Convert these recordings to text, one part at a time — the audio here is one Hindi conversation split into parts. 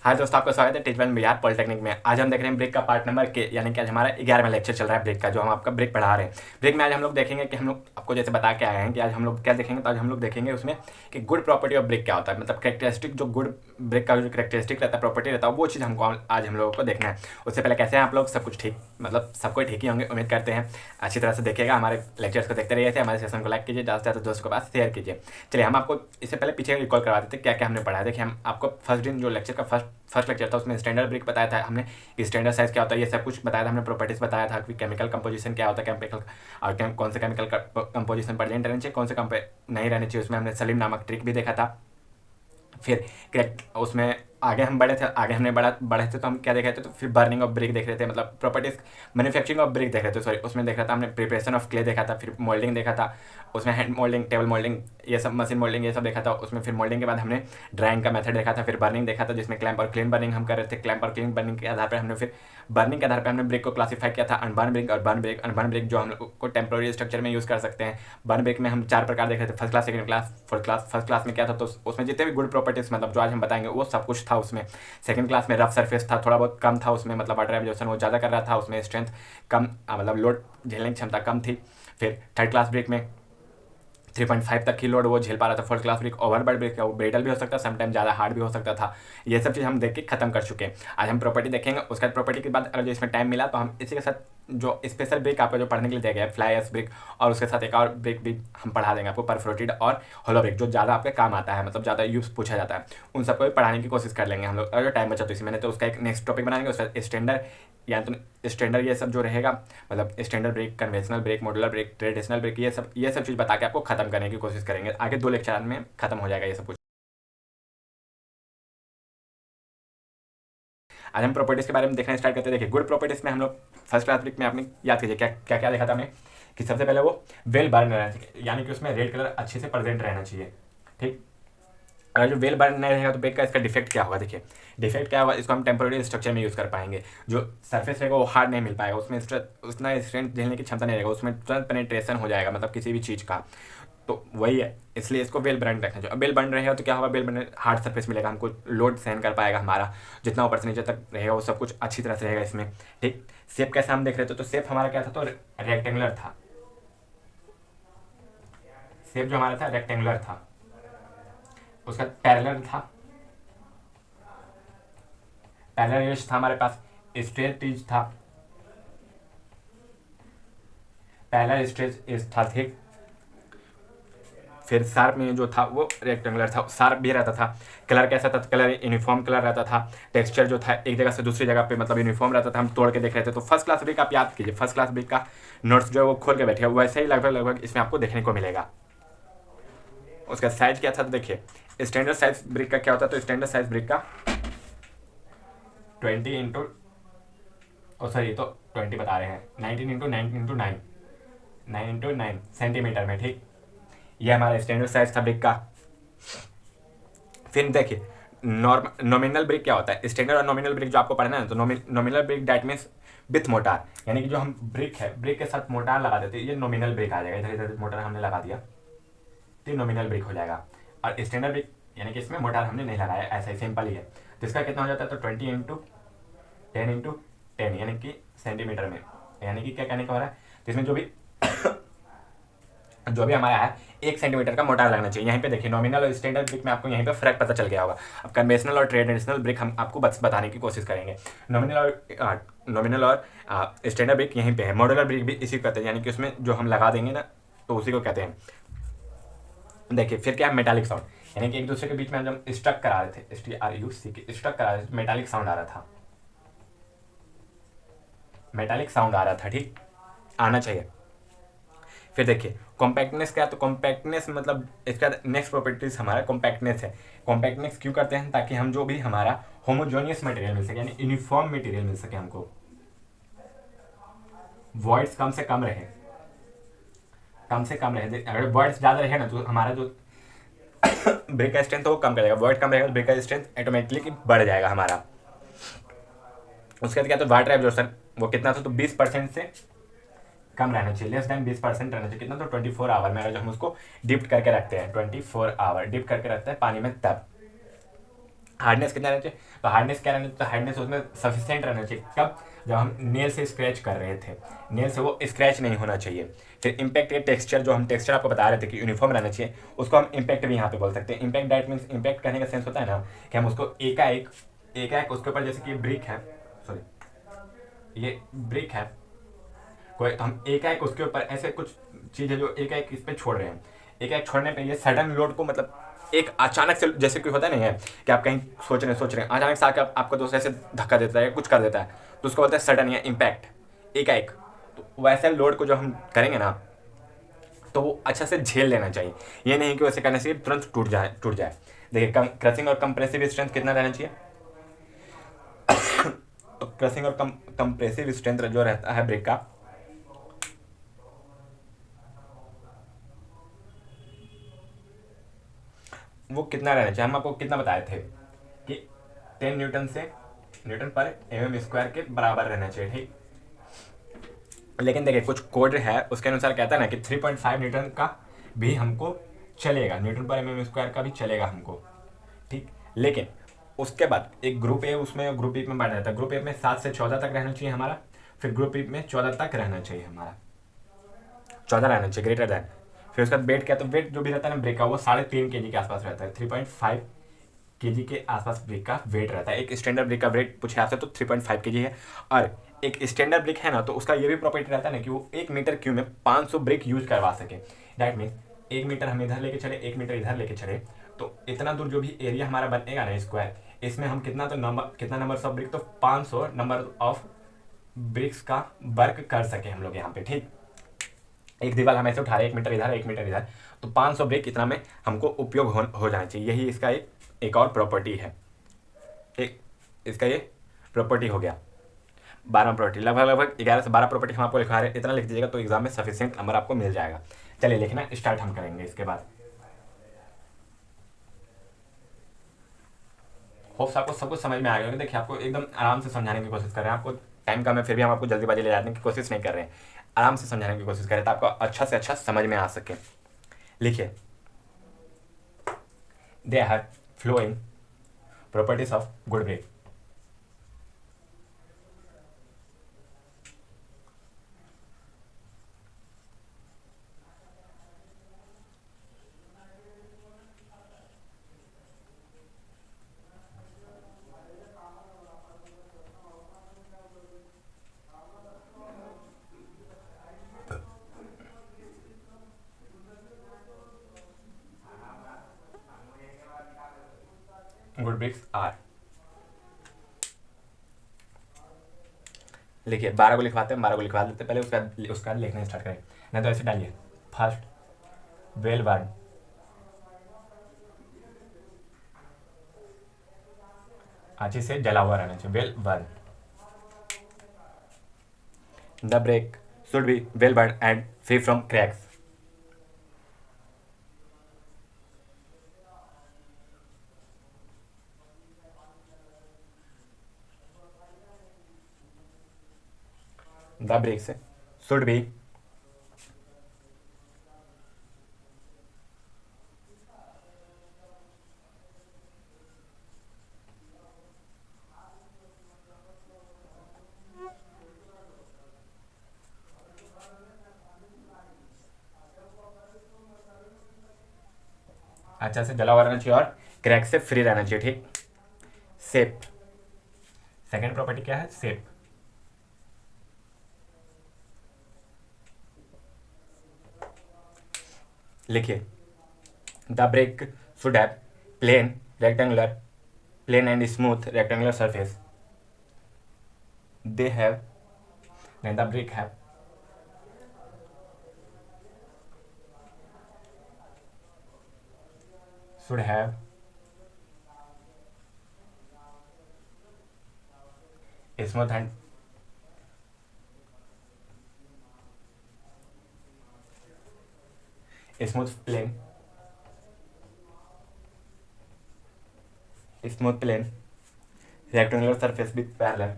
हाँ दोस्तों, आपका स्वागत है टीचर बिहार पॉलिटेक्निक में। आज हम देख रहे हैं ब्रेक का पार्ट नंबर के, यानी कि आज हमारा 11वां लेक्चर चल रहा है ब्रेक का, जो हम आपका ब्रेक पढ़ा रहे हैं। ब्रेक में आज हम लोग देखेंगे कि हम लोग आपको जैसे बता के आए हैं कि आज हम लोग क्या देखेंगे, तो आज हम लोग देखेंगे उसमें कि गुड प्रॉपर्टी ऑफ ब्रेक क्या होता है, मतलब कैरेक्टरिस्टिक, जो गुड ब्रेक का जो कैरेक्टरिस्टिक रहता है, प्रॉपर्टी रहता है, वो चीज़ हमको आज हम लोगों को देखना है। उससे पहले कैसे हैं आप लोग? सब कुछ ठीक, मतलब सबको ठीक ही होंगे, उम्मीद करते हैं। अच्छी तरह से देखिएगा, हमारे लेक्चर्स को देखते रहिए थे, हमारे सेशन को लाइक कीजिए, ज़्यादा से ज़्यादा दोस्तों के पास शेयर कीजिए। चलिए हम आपको इससे पहले पीछे रिकॉल करवा देते क्या क्या हमने पढ़ा है। देखिए, हम आपको फर्स्ट दिन जो लेक्चर का फर्स्ट लेक्चर था उसमें स्टैंडर्ड ब्रेक बताया था हमने कि स्टैंडर्ड साइज क्या होता है, ये सब कुछ बताया था हमने। प्रॉपर्टीज बताया था कि केमिकल कंपोजिशन क्या होता है, केमिकल और कौन से केमिकल कंपोजिशन प्रेजेंट रहने चाहिए, कौन से नहीं रहने चाहिए। उसमें हमने सलीम नामक ट्रिक भी देखा था। फिर करेक्ट उसमें आगे हम आगे हमने बढ़े थे तो हम क्या देख रहे थे, तो फिर बर्निंग ऑफ ब्रिक देख रहे थे, मतलब प्रॉपर्टीज मैन्युफैक्चरिंग ऑफ ब्रिक देख रहे थे, सॉरी। उसमें देखा था हमने प्रिपरेशन ऑफ क्ले देखा था, फिर मोल्डिंग देखा था, उसमें हैंड मोल्डिंग, टेबल मोल्डिंग, ये सब मशीन मोल्डिंग, ये सब देखा था। उसमें फिर मोल्डिंग के बाद हमने ड्राइंग का मेथड देखा था, फिर बर्निंग देखा था, जिसमें क्लैंप और क्लीन बर्निंग हम कर रहे थे। क्लैंप और क्लीन बर्निंग के आधार पर हमने फिर बर्निंग के आधार पर हमने ब्रेक को क्लासीफाई किया था, अनबर्न ब्रेक और बर्न ब्रेक। अनबर्न ब्रेक जो हम लोग को टेम्प्रोरी स्ट्रक्चर में यूज़ कर सकते हैं। बर्न ब्रेक में हम 4 प्रकार देख रहे थे, first class, second class, fourth class. First class में क्या था, तो उसमें जितने भी गुड प्रॉपर्टीज, मतलब जो आज हम बताएंगे, वो सब कुछ था उसमें। सेकंड क्लास में रफ सरफेस था, थोड़ा बहुत कम था उसमें, मतलब वाटर एब्जॉर्प्शन वो ज़्यादा कर रहा था, उसमें स्ट्रेंथ कम, मतलब लोड झेलने की क्षमता कम थी। फिर थर्ड क्लास ब्रेक में 3.5 तक की लोड वो झेल पा रहा था। फोर्थ क्लास ब्रेक ओवरबर्ड ब्रेक है, वो ब्रेटल भी हो सकता था, समटाइम ज़्यादा हार्ड भी हो सकता था। ये सब चीज़ हम देख के खत्म कर चुके हैं। आज हम प्रॉपर्टी देखेंगे, उसके बाद प्रॉपर्टी के बाद अगर जो इसमें टाइम मिला तो हम इसी के साथ जो स्पेशल ब्रेक आपका जो पढ़ने के लिए दिया गया है, फ्लाई एश ब्रेक, और उसके साथ एक और ब्रेक भी हम पढ़ा देंगे आपको, परफोरेटेड और होलो ब्रेक, जो ज़्यादा आपके काम आता है, मतलब ज़्यादा यूज पूछा जाता है। उन सबको भी पढ़ाने की कोशिश कर लेंगे हम लोग, अगर टाइम बचा तो इसी मैंने तो उसका एक नेक्स्ट टॉपिक बनाएंगे। उसका स्टैंडर्ड, या तो स्टैंडर्ड ये सब जो रहेगा, मतलब standard brick, conventional brick, modular brick, traditional brick, ये सब चीज़ बता के आपको खत्म करने की कोशिश करेंगे। आगे 2 लेक्चर में खत्म हो जाएगा ये सब कुछ। आज हम प्रॉपर्टीज के बारे में देखना स्टार्ट करते हैं। देखिए, गुड प्रॉपर्टीज में हम लोग फर्स्ट क्लास ब्रेक में आपने याद कीजिए क्या क्या क्या देखा था हमने, कि सबसे पहले वो वेल बर्न रहना चाहिए, यानी कि उसमें रेड कलर अच्छे से प्रेजेंट रहना चाहिए। ठीक, अगर जो वेल बर्न नहीं रहेगा तो ब्रेक का इसका डिफेक्ट क्या होगा? देखिए, डिफेक्ट क्या होगा, इसको हम टेम्पोररी स्ट्रक्चर में यूज़ कर पाएंगे। जो सरफेस रहेगा वो हार्ड नहीं मिल पाएगा, उसमें उतना स्ट्रेंथ झेलने की क्षमता नहीं रहेगा, उसमें तुरंत पेनिट्रेशन हो जाएगा, मतलब किसी भी चीज़ का। तो वही है, इसलिए इसको वेल बर्न रखना चाहिए। वेल बर्न रहेगा तो क्या होगा, वेल बर्न हार्ड सरफेस मिलेगा हमको, लोड सहन कर पाएगा हमारा, जितना ऊपर से नीचे तक रहेगा वो सब कुछ अच्छी तरह से रहेगा इसमें। ठीक, शेप कैसा हम देख रहे थे, तो शेप हमारा क्या था, तो रेक्टेंगुलर था। शेप जो हमारा था रेक्टेंगुलर था, उसका पैरेलल था, पैरेलल एज था हमारे पास, स्ट्रेट एज था, पैरेलल स्ट्रेट एज था। ठीक, फिर शार्प में जो था वो रेक्टेंगुलर था, शार्प भी रहता था। कलर कैसा था, कलर यूनिफॉर्म कलर रहता था। टेक्सचर जो था एक जगह से दूसरी जगह पे मतलब यूनिफॉर्म रहता था, हम तोड़ के देख रहे थे। तो फर्स्ट क्लास ब्रेक आप याद कीजिए, फर्स्ट क्लास ब्रेक का नोट्स जो है वो खोल के बैठे, वैसे ही लगभग इसमें आपको देखने को मिलेगा। उसका साइज क्या था, तो देखिए स्टैंडर्ड साइज ब्रेक का क्या होता है, तो स्टैंडर्ड साइज ब्रेक का 20 इंटू, सॉरी, तो 20 बता रहे हैं, 19 इंटू 9 इंटू 9, 9 इंटू 9 सेंटीमीटर में। ठीक, ये हमारा स्टैंडर्ड साइज था ब्रेक का। फिर देखिए, नॉमिनल ब्रेक क्या होता है, स्टैंडर्ड और नॉमिनल ब्रेक जो आपको पढ़ना है, तो nominal brick that means with mortar, यानी कि जो हम ब्रेक है, ब्रेक के साथ मोटार लगा देते हैं, ये नॉमिनल ब्रेक आ जाएगा। इधर इधर मोटार हमने लगा दिया तो ये नॉमिनल ब्रेक हो जाएगा। और स्टैंडर्ड ब्रेक यानी कि इसमें मोटार हमने नहीं लगाया, ऐसा ही सिंपल ही है। तो इसका कितना हो जाता है, तो 20 इंटू 10 इंटू 10, यानी कि सेंटीमीटर में, यानी कि क्या कहने का हो रहा है, तो इसमें जो भी हमारा है 1 सेंटीमीटर का मोटार लगना चाहिए। यहाँ पे देखिए, नॉमिनल और स्टैंडर्ड ब्रेक में आपको यहीं पे फर्क पता चल गया होगा। अब कन्वेंशनल और ट्रेडिशनल ब्रेक हम आपको बताने की कोशिश करेंगे। नॉमिनल और स्टैंडर्ड ब्रेक यहीं पे है। मॉड्यूलर ब्रेक भी इसी को कहते हैं, यानी कि उसमें जो हम लगा देंगे ना, तो उसी को कहते हैं। देखिए, फिर क्या है, मेटालिक साउंड, यानी कि एक दूसरे के बीच में जब स्ट्रक करा रहे थे, STRUCK, स्ट्रक करा रहे थे, मेटालिक साउंड आ रहा था, मेटालिक साउंड आ रहा था। ठीक, आना चाहिए। फिर देखिए कॉम्पैक्टनेस क्या है, तो कॉम्पैक्टनेस मतलब इसका नेक्स्ट प्रॉपर्टीज हमारा कॉम्पैक्टनेस है। कॉम्पैक्टनेस क्यों करते हैं, ताकि हम जो भी हमारा होमोजोनियस मटेरियल मिल सके, यानी यूनिफॉर्म मटेरियल मिल सके हमको, वॉइड्स कम से कम रहे, कम से कम रहे। अगर वॉइड्स ज़्यादा रहे ना, तो हमारा जो ब्रेक का स्ट्रेंथ वो कम करेगा, वॉइड कम रहेगा तो ब्रेक का स्ट्रेंथ ऑटोमेटिकली बढ़ जाएगा हमारा। उसके बाद क्या, तो वाटर एब्जॉर्प्शन वो कितना था, तो 20% से कम रहना चाहिए, लेस देन 20% रहना चाहिए। कितना, तो 24 आवर में, अगर जो हम उसको डिप्ट करके रखते हैं, 24 आवर डिप करके रखते हैं पानी में, तब हार्डनेस कितना रहना चाहिए, तो हार्डनेस क्या रहना चाहिए, तो हार्डनेस उसमें सफिशिएंट रहना चाहिए। कब, जब हम नेल से स्क्रैच कर रहे थे, नेल से वो स्क्रैच नहीं होना चाहिए। फिर इम्पैक्ट के टेक्सचर, जो हम टेक्सचर आपको बता रहे थे कि यूनिफॉर्म रहना चाहिए, उसको हम इम्पैक्ट भी यहाँ पे बोल सकते हैं। इम्पैक्ट डायरेक्ट मीन्स, इम्पैक्ट करने का सेंस होता है ना कि हम उसको एकाएक उसके ऊपर, जैसे कि ब्रिक है, सॉरी ये ब्रिक है कोई, तो हम एकाएक उसके ऊपर ऐसे कुछ चीज़ है जो एकाएक इस पर छोड़ रहे हैं। एकाएक छोड़ने पे ये सडन लोड को, मतलब एक अचानक से, जैसे कोई होता नहीं है कि आप कहीं सोच रहे हैं, अचानक से आकर आपको दोस्त ऐसे धक्का देता है, कुछ कर देता है, तो उसको बोलते हैं सडन या इम्पैक्ट, एकाएक। तो वैसे लोड को जो हम करेंगे ना, तो वो अच्छा से झेल लेना चाहिए। ये नहीं कि वैसे करने से तुरंत टूट जाए। देखिए, क्रशिंग और कंप्रेसिव स्ट्रेंथ कितना रहना चाहिए, तो क्रशिंग और कंप्रेसिव स्ट्रेंथ जो रहता है ब्रेक का, वो कितना रहना चाहिए। हम आपको कितना बताए थे कि 10 न्यूटन पर एम स्क्वायर के बराबर रहना चाहिए, ठीक। लेकिन देखिए, कुछ कोड है उसके अनुसार कहता है ना कि 3.5 न्यूटन का भी हमको चलेगा, न्यूटन पर एम स्क्वायर का भी चलेगा हमको, ठीक। लेकिन उसके बाद एक ग्रुप ए, उसमें ग्रुप ए में बांटा जाता है। ग्रुप ए में 7 से 14 तक रहना चाहिए हमारा, फिर ग्रुप ए में 14 तक रहना चाहिए हमारा, 14 रहना चाहिए, ग्रेटर दैन। फिर उसका वेट क्या, तो वेट जो भी रहता है ना ब्रेक का, वो 3.5 kg के आसपास रहता है। 3.5 kg के आसपास ब्रेक का वेट रहता है। एक स्टैंडर्ड ब्रेक का वेट पूछे आपसे तो 3.5 kg है। और एक स्टैंडर्ड ब्रेक है ना, तो उसका ये भी प्रॉपर्टी रहता है ना कि वो 1 मीटर क्यूब में 500 ब्रेक यूज करवा सके। दैट मीन्स 1 मीटर हम इधर लेके चले, 1 मीटर इधर लेके चले, तो इतना दूर जो भी एरिया हमारा बनेगा ना स्क्वायर, इसमें हम कितना नंबर ऑफ ब्रिक, तो 500 नंबर ऑफ ब्रिक्स का वर्क कर सके हम लोग यहाँ पे, ठीक। एक दीवार हम ऐसे उठा रहे, 1 मीटर इधर, 1 मीटर इधर, तो 500 ब्रेक इतना में हमको उपयोग हो जाना चाहिए। यही इसका एक और प्रॉपर्टी है। एक इसका ये प्रॉपर्टी हो गया। 12 प्रॉपर्टी, लगभग 11 से 12 प्रॉपर्टी हम आपको लिखा रहे हैं। इतना लिख दीजिएगा तो एग्जाम में सफिशिएंट नंबर आपको मिल जाएगा। चलिए लिखना स्टार्ट हम करेंगे इसके बाद। होप्स आपको सब कुछ समझ में आ गया। देखिए, आपको एकदम आराम से समझाने की कोशिश कर रहे हैं। आपको टाइम कम है, फिर भी हम आपको जल्दीबाजी ले जाने की कोशिश नहीं कर रहे हैं, आराम से समझाने की कोशिश करें तो आपको अच्छा से अच्छा समझ में आ सके। लिखिए, they are following properties of good brick. Good bricks are, लिखिए 12 को लिखवाते हैं, 12 को लिखवा देते पहले, उसका लिखना स्टार्ट करें। नहीं तो ऐसे डालिए, फर्स्ट वेल बर्न, अच्छे से जला हुआ रहना चाहिए, well burnt. The brick should be well burnt and free from cracks. The bricks should be अच्छा से जला हुआ रहना चाहिए और क्रैक से फ्री रहना चाहिए, ठीक। सेप, सेकेंड प्रॉपर्टी क्या है, सेप। लिखिए, the brick should have plane rectangular plane and smooth rectangular surface. They have, then the brick have should have smooth and smooth plane rectangular surface with parallel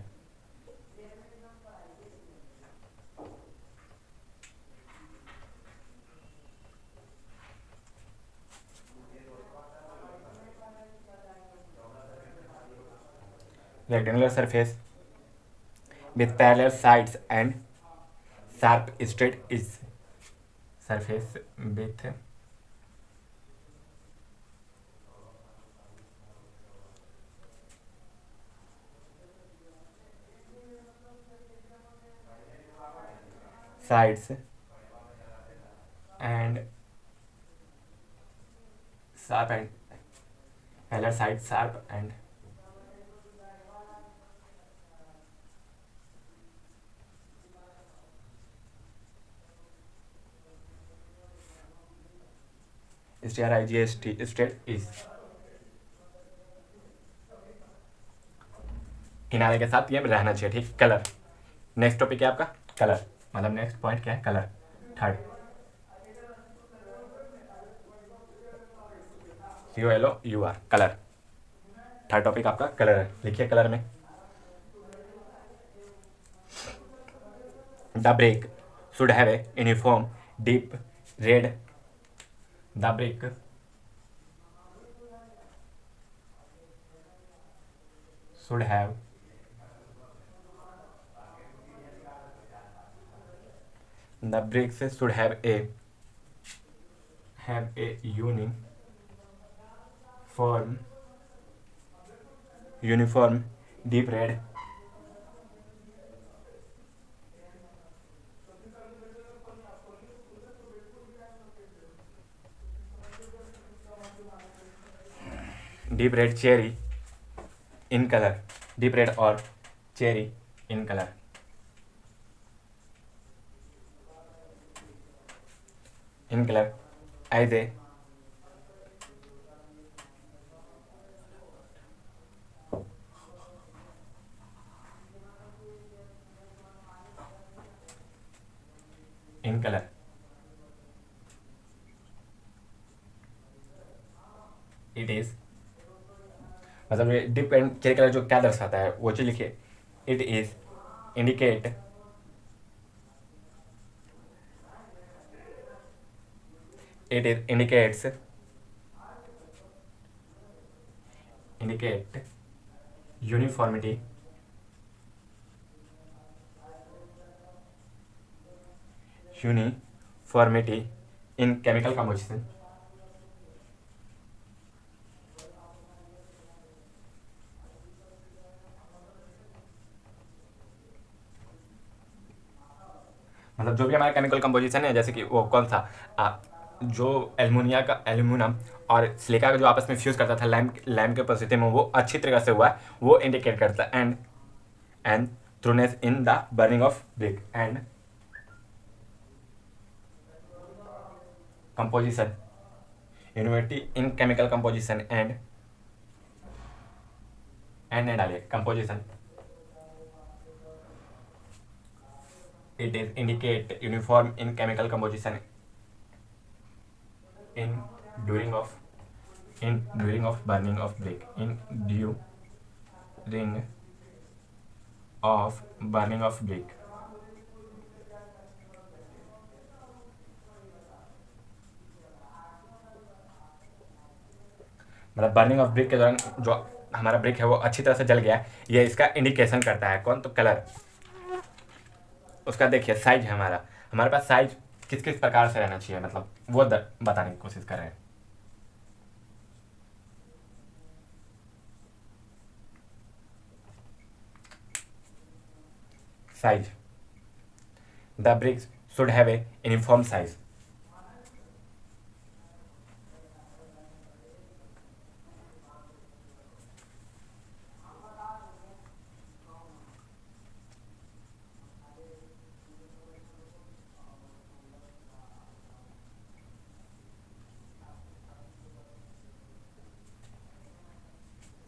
rectangular surface with parallel sides and sharp straight edges. Surface with sides and sharp and parallel sides sharp and strigst straight is किनारे के साथ ये रहना चाहिए, ठीक। कलर, नेक्स्ट टॉपिक है आपका कलर, मतलब नेक्स्ट पॉइंट क्या है, colour. Third, COLOUR, colour. Third topic आपका कलर है, लिखिए कलर में। The brick should have a uniform deep red. The brick should have the bricks should have a uniform deep red cherry in color, deep red or cherry in color, as a in color it is, मतलब ये डिप एंड चेरी कलर जो क्या दर्शाता है वो चीज लिखिए। It is indicate indicates uniformity in chemical composition, मतलब जो भी हमारा केमिकल कंपोजिशन है, जैसे कि वो कौन सा जो एल्यूमिनियम और सिलिका का जो आपस में फ्यूज करता था लैम्प के परिस्थिति में, वो अच्छी तरह से हुआ है, वो इंडिकेट करता है। And thoroughness in the burning of brick and composition, university in chemical composition and नहीं डालिए, composition. It is indicate uniform in chemical composition in during of burning of brick, in during of burning of brick। मतलब बर्निंग ऑफ ब्रिक के दौरान जो हमारा ब्रिक है वो अच्छी तरह से जल गया है, ये इसका इंडिकेशन करता है। कौन? तो कलर। उसका देखिए साइज है हमारे पास साइज किस किस प्रकार से रहना चाहिए, मतलब वो बताने की कोशिश कर रहे हैं। Size, the bricks should have a uniform size.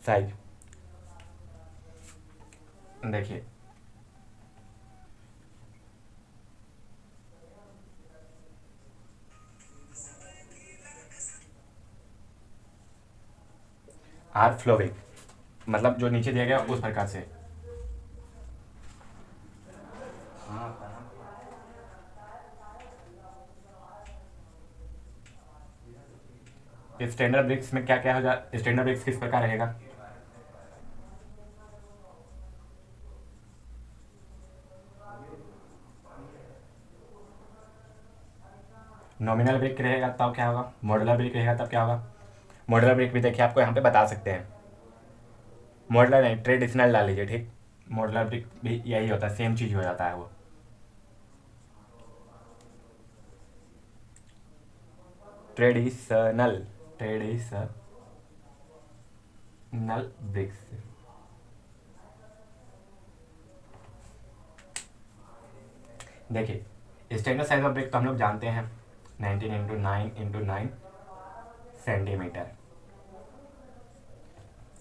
Size देखिए, आर फ्लोविंग, मतलब जो नीचे दिया गया उस प्रकार से। स्टैंडर्ड ब्रिक्स में क्या क्या हो जाए, स्टैंडर्ड ब्रिक्स किस प्रकार रहेगा? नॉमिनल ब्रेक रहेगा तब क्या होगा, मॉडुलर ब्रेक रहेगा तब क्या होगा। मॉडुलर ब्रेक भी देखिए आपको यहाँ पे बता सकते हैं, मॉडुलर नहीं ट्रेडिशनल डाल लीजिए, ठीक। मॉडुलर ब्रेक भी यही होता है, सेम चीज़ हो जाता है वो। Traditional bricks. देखिए स्टैंडर्ड साइज ऑफ ब्रिक तो हम लोग जानते हैं 19 × 9 × 9 सेंटीमीटर।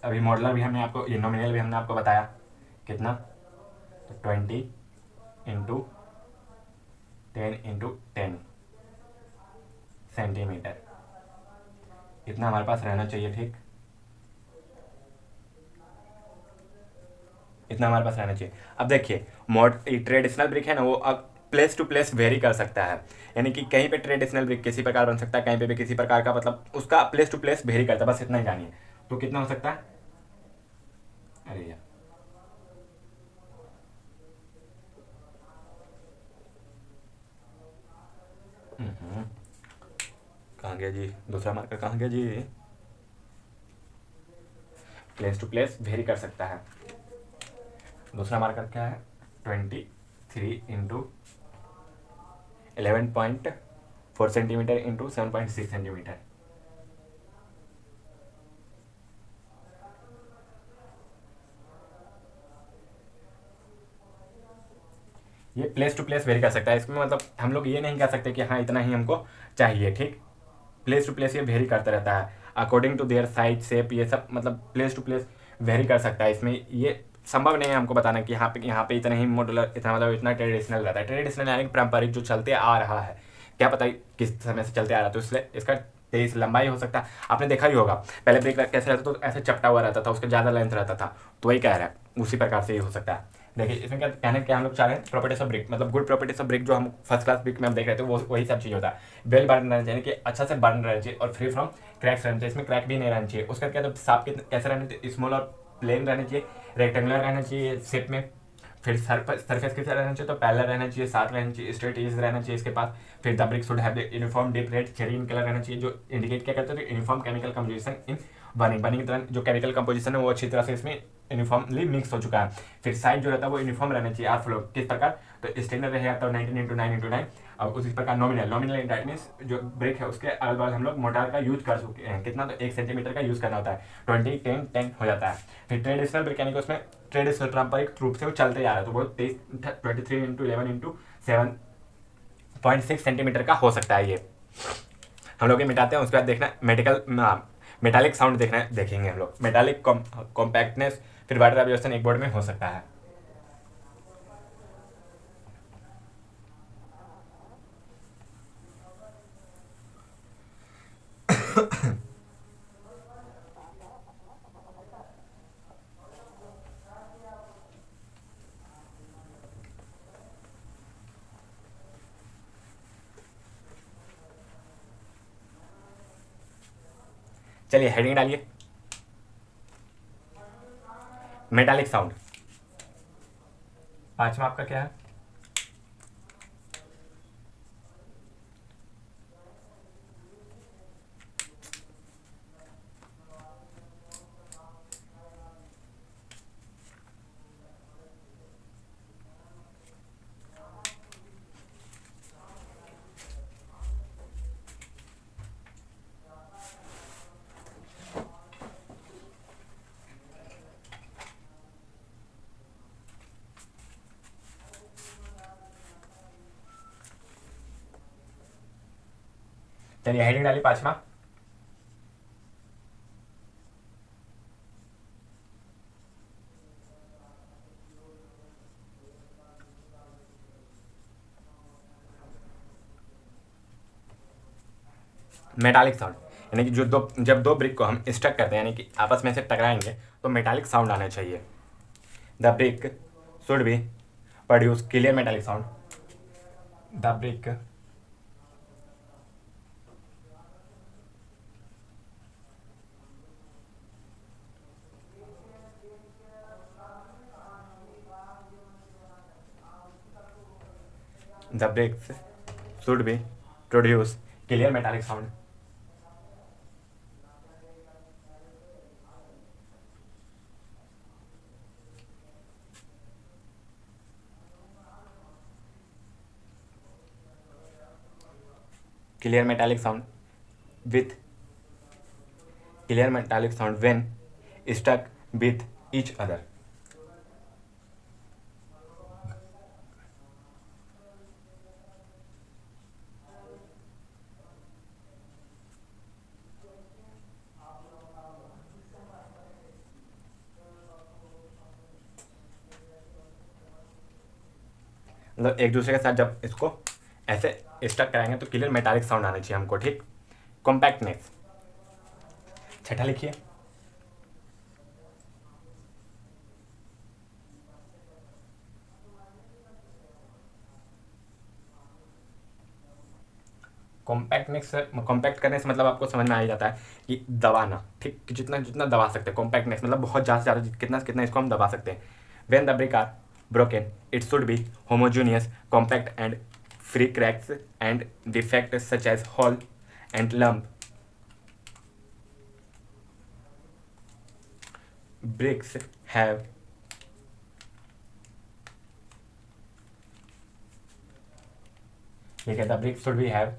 अभी मॉडलर भी हमने आपको, ये नॉमिनल भी हमने आपको बताया कितना, तो 20 × 10 × 10 सेंटीमीटर, इतना हमारे पास रहना चाहिए, ठीक। इतना हमारे पास रहना चाहिए। अब देखिए ट्रेडिशनल ब्रिक है ना, वो अब प्लेस टू प्लेस वेरी कर सकता है, यानी कि कहीं पे ट्रेडिशनल ब्रिक किसी प्रकार बन सकता है, कहीं पे भी किसी प्रकार का, मतलब उसका प्लेस टू प्लेस वेरी करता है, बस इतना ही जानिए। तो कितना हो सकता है, अरे यार कहाँ गया जी, दूसरा मार्कर कहाँ गया जी। प्लेस टू प्लेस वेरी कर सकता है। दूसरा मार्कर क्या है, 23 × 11.4 सेंटीमीटर इंटू 7.6 सेंटीमीटर। ये प्लेस टू प्लेस वेरी कर सकता है, इसमें मतलब हम लोग ये नहीं कह सकते कि हाँ इतना ही हमको चाहिए, ठीक। प्लेस टू प्लेस ये वेरी करता रहता है according to their size shape, ये सब मतलब प्लेस टू प्लेस वेरी कर सकता है। इसमें ये संभव नहीं है हमको बताना कि यहाँ पे इतना ही मॉडुलर, इतना मतलब इतना ट्रेडिशनल रहता है। ट्रेडिशनल यानी पारंपरिक जो चलते आ रहा है, क्या पता किस समय से चलते आ रहा है, तो इसलिए इसका तेज लंबाई हो सकता है। आपने देखा ही होगा पहले ब्रेक कैसे रहता था, तो ऐसे चपटा हुआ रहता था, उसका ज़्यादा लेंथ रहता था, तो वही कह रहा है उसी प्रकार से ही हो सकता है। देखिए इसमें क्या कहने क्या हम लोग चाह रहे हैं, प्रॉपर्टीज ऑफ ब्रिक मतलब गुड प्रॉपर्टीज ऑफ ब्रिक, जो हम फर्स्ट क्लास ब्रिक में हम देख रहे थे वो वही सब चीज़ होता है। वेल बर्न रहना चाहिए कि अच्छा से बर्न रहना चाहिए और फ्री फ्रॉम क्रैक्स रहना चाहिए, इसमें क्रैक भी नहीं रहना चाहिए। उसका क्या, तो साफ कैसे रहना चाहिए, स्मॉल और प्लेन रहना चाहिए, रेक्टेंगुलर रहना चाहिए शेप में। फिर सरफेस किस रहना चाहिए, तो पैरेलल रहना चाहिए, साथ रहना चाहिए, स्ट्रेट एज रहना चाहिए इसके पास। फिर the brick should have uniform deep red cherry in colour रहना चाहिए, जो इंडिकेट क्या करते हैं, uniform chemical composition in burning के दौरान जो केमिकल कंपोजिशन है वो अच्छी तरह से इसमें यूनिफॉर्मली मिक्स हो चुका है। फिर साइज जो रहता है वो यूनिफॉर्म रहना चाहिए, आर फ्लो किस प्रकार, तो स्टैंडर्ड रहेगा तो 19 × 9 × 9। और उसी प्रकार नॉमिनल दैट मीन्स जो ब्रेक है उसके अगल बगल हम लोग मोटार का यूज कर चुके हैं, कितना, तो 1 सेंटीमीटर का यूज करना होता है, 20 10 10 हो जाता है। फिर ट्रेडिशनल ब्रेक यानी कि उसमें ट्रेडिशनल पारंपरिक रूप से वो चलते जा रहा है, तो वो 23 × 11 × 7.6 सेंटीमीटर का हो सकता है। ये हम लोग ये मिटाते हैं, उसके बाद देखना मेटालिक साउंड देखेंगे हम लोग, मेटालिक कॉम्पैक्टनेस, फिर वाटर एब्जॉर्प्शन एक बोर्ड में हो सकता है। चलिए हेडिंग डालिए, मेटालिक साउंड। पांचवा आपका क्या है, चलिए हेडिंग डालिए पांचवा। मेटालिक साउंड यानी कि जब दो ब्रिक को हम स्ट्रक करते हैं, यानी कि आपस में से टकराएंगे, तो मेटालिक साउंड आना चाहिए। The brick should be produce clear metallic sound, the brick the bricks should be produce clear metallic sound, clear metallic sound with clear metallic sound when stuck with each other. मतलब एक दूसरे के साथ जब इसको ऐसे स्टक कराएंगे तो क्लियर मेटालिक साउंड आना चाहिए हमको, ठीक। कॉम्पैक्टनेस, छठा लिखिए, कॉम्पैक्टनेस, कॉम्पैक्ट करने से मतलब आपको समझ में आ ही जाता है कि दबाना, ठीक, कि जितना जितना दबा सकते हैं। कॉम्पैक्टनेस मतलब बहुत ज़्यादा से ज़्यादा कितना कितना इसको हम दबा सकते हैं। When the brick are broken it should be homogeneous, compact and free cracks and defect such as hole and lump. Bricks have ठीक है, the bricks should be have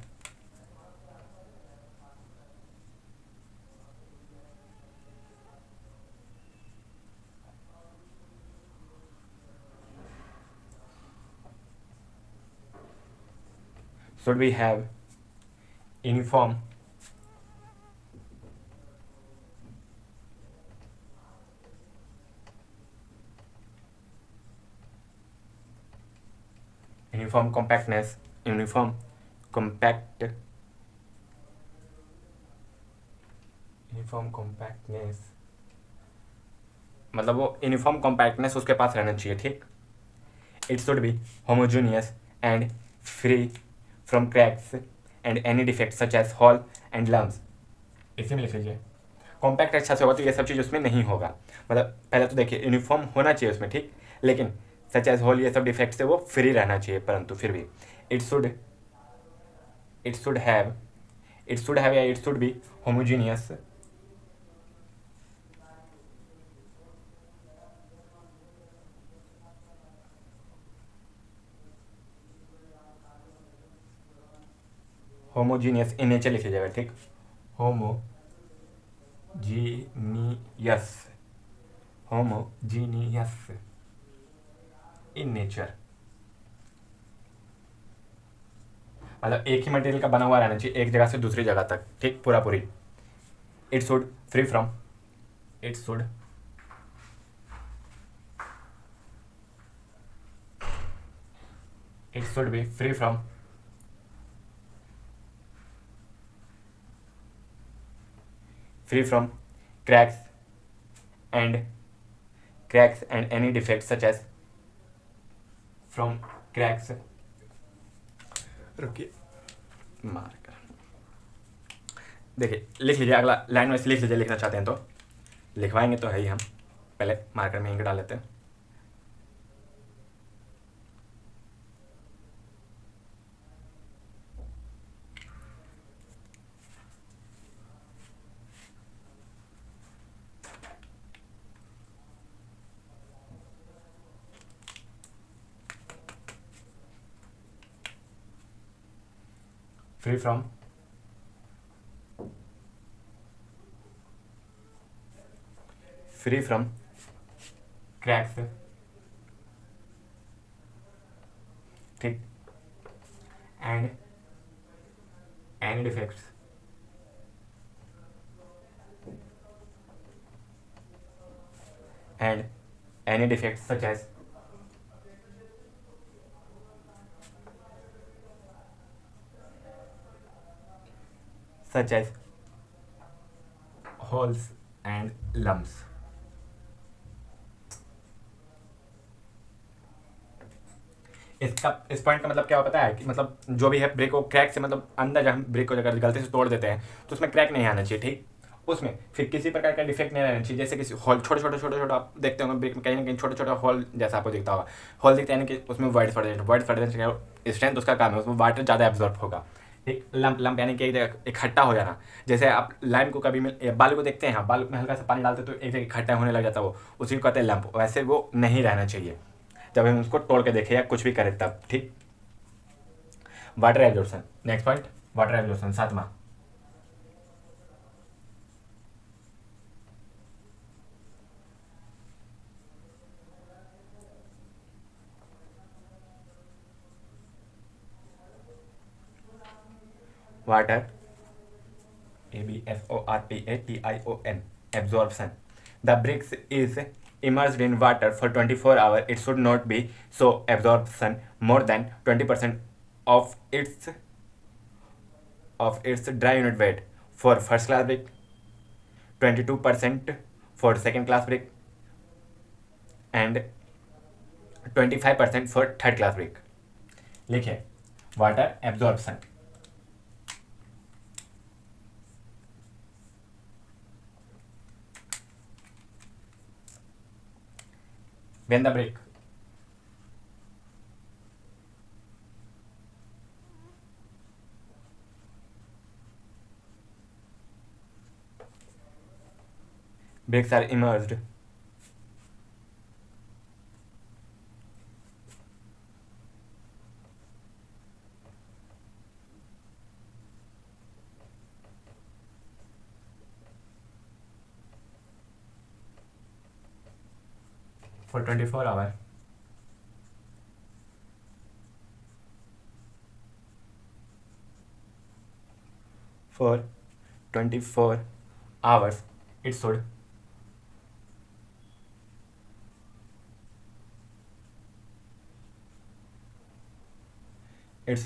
should we have uniform uniform compactness, uniform compact uniform compactness मतलब वो यूनिफॉर्म कॉम्पैक्टनेस उसके पास रहना चाहिए, ठीक। It should be homogeneous and free from cracks and any defect such as hole and lumps. इसी में लिख लीजिए, कॉम्पैक्ट अच्छा से होगा तो ये सब चीज़ उसमें नहीं होगा। मतलब पहले तो देखिए यूनिफॉर्म होना चाहिए उसमें, ठीक, लेकिन सच एज हॉल ये सब डिफेक्ट से वो फ्री रहना चाहिए, परंतु फिर भी इट शुड हैव या it should be homogeneous homogeneous in nature लिखी जाएगा, ठीक, होमोजीनियस इन नेचर मतलब एक ही मटेरियल का बना हुआ रहना चाहिए एक जगह से दूसरी जगह तक, ठीक, पूरा पूरी। It should free from it should B free from cracks and any defects such as from cracks, रुकिए मार कर देखिए लिख लीजिए, अगला लाइन वाइज लिख लीजिए, लिखना चाहते हैं तो लिखवाएंगे तो है ही, हम पहले मार्कर में इंक डाल लेते हैं। फ्री फ्रॉम क्रैक्स, ठीक, and any defects such as holes and lumps। इस पॉइंट का मतलब क्या पता है कि मतलब जो भी है ब्रेक को क्रैक से मतलब अंदर जब हम ब्रेक को अगर गलती से तोड़ देते हैं तो उसमें क्रैक नहीं आना चाहिए, ठीक, उसमें फिर किसी प्रकार का डिफेक्ट नहीं रहना चाहिए। जैसे किसी हॉल छोटे छोटे आप देखते होंगे ब्रेक में कहीं ना कहीं छोटे छोटे हॉल जैसा आपको दिखता होगा, हॉल दिखता है कि उसमें वाइट स्ट्रेंथ उसका काम है, उसमें वाटर ज़्यादा एब्जॉर्ब होगा। ठीक, लंप लंप यानी कि एक जगह इकट्ठा हो जाना। जैसे आप लाइम को कभी बालू को देखते हैं, हाँ, बालू में हल्का सा पानी डालते तो एक जगह इकट्ठा होने लग जाता, वो उसी को कहते हैं लंप। वैसे वो नहीं रहना चाहिए जब हम उसको तोड़ के देखें या कुछ भी करें तब। ठीक, water absorption, next point, water absorption, सातवां। Water, ABSORPATION, absorption. The bricks is immersed in water for 24 hours. It should not be so absorption more than 20% of its dry unit weight for first class brick, 22% for second class brick, and 25% for third class brick. लिखिए water absorption. When the brick bricks are immersed for 24 hours, for 24 hours, it should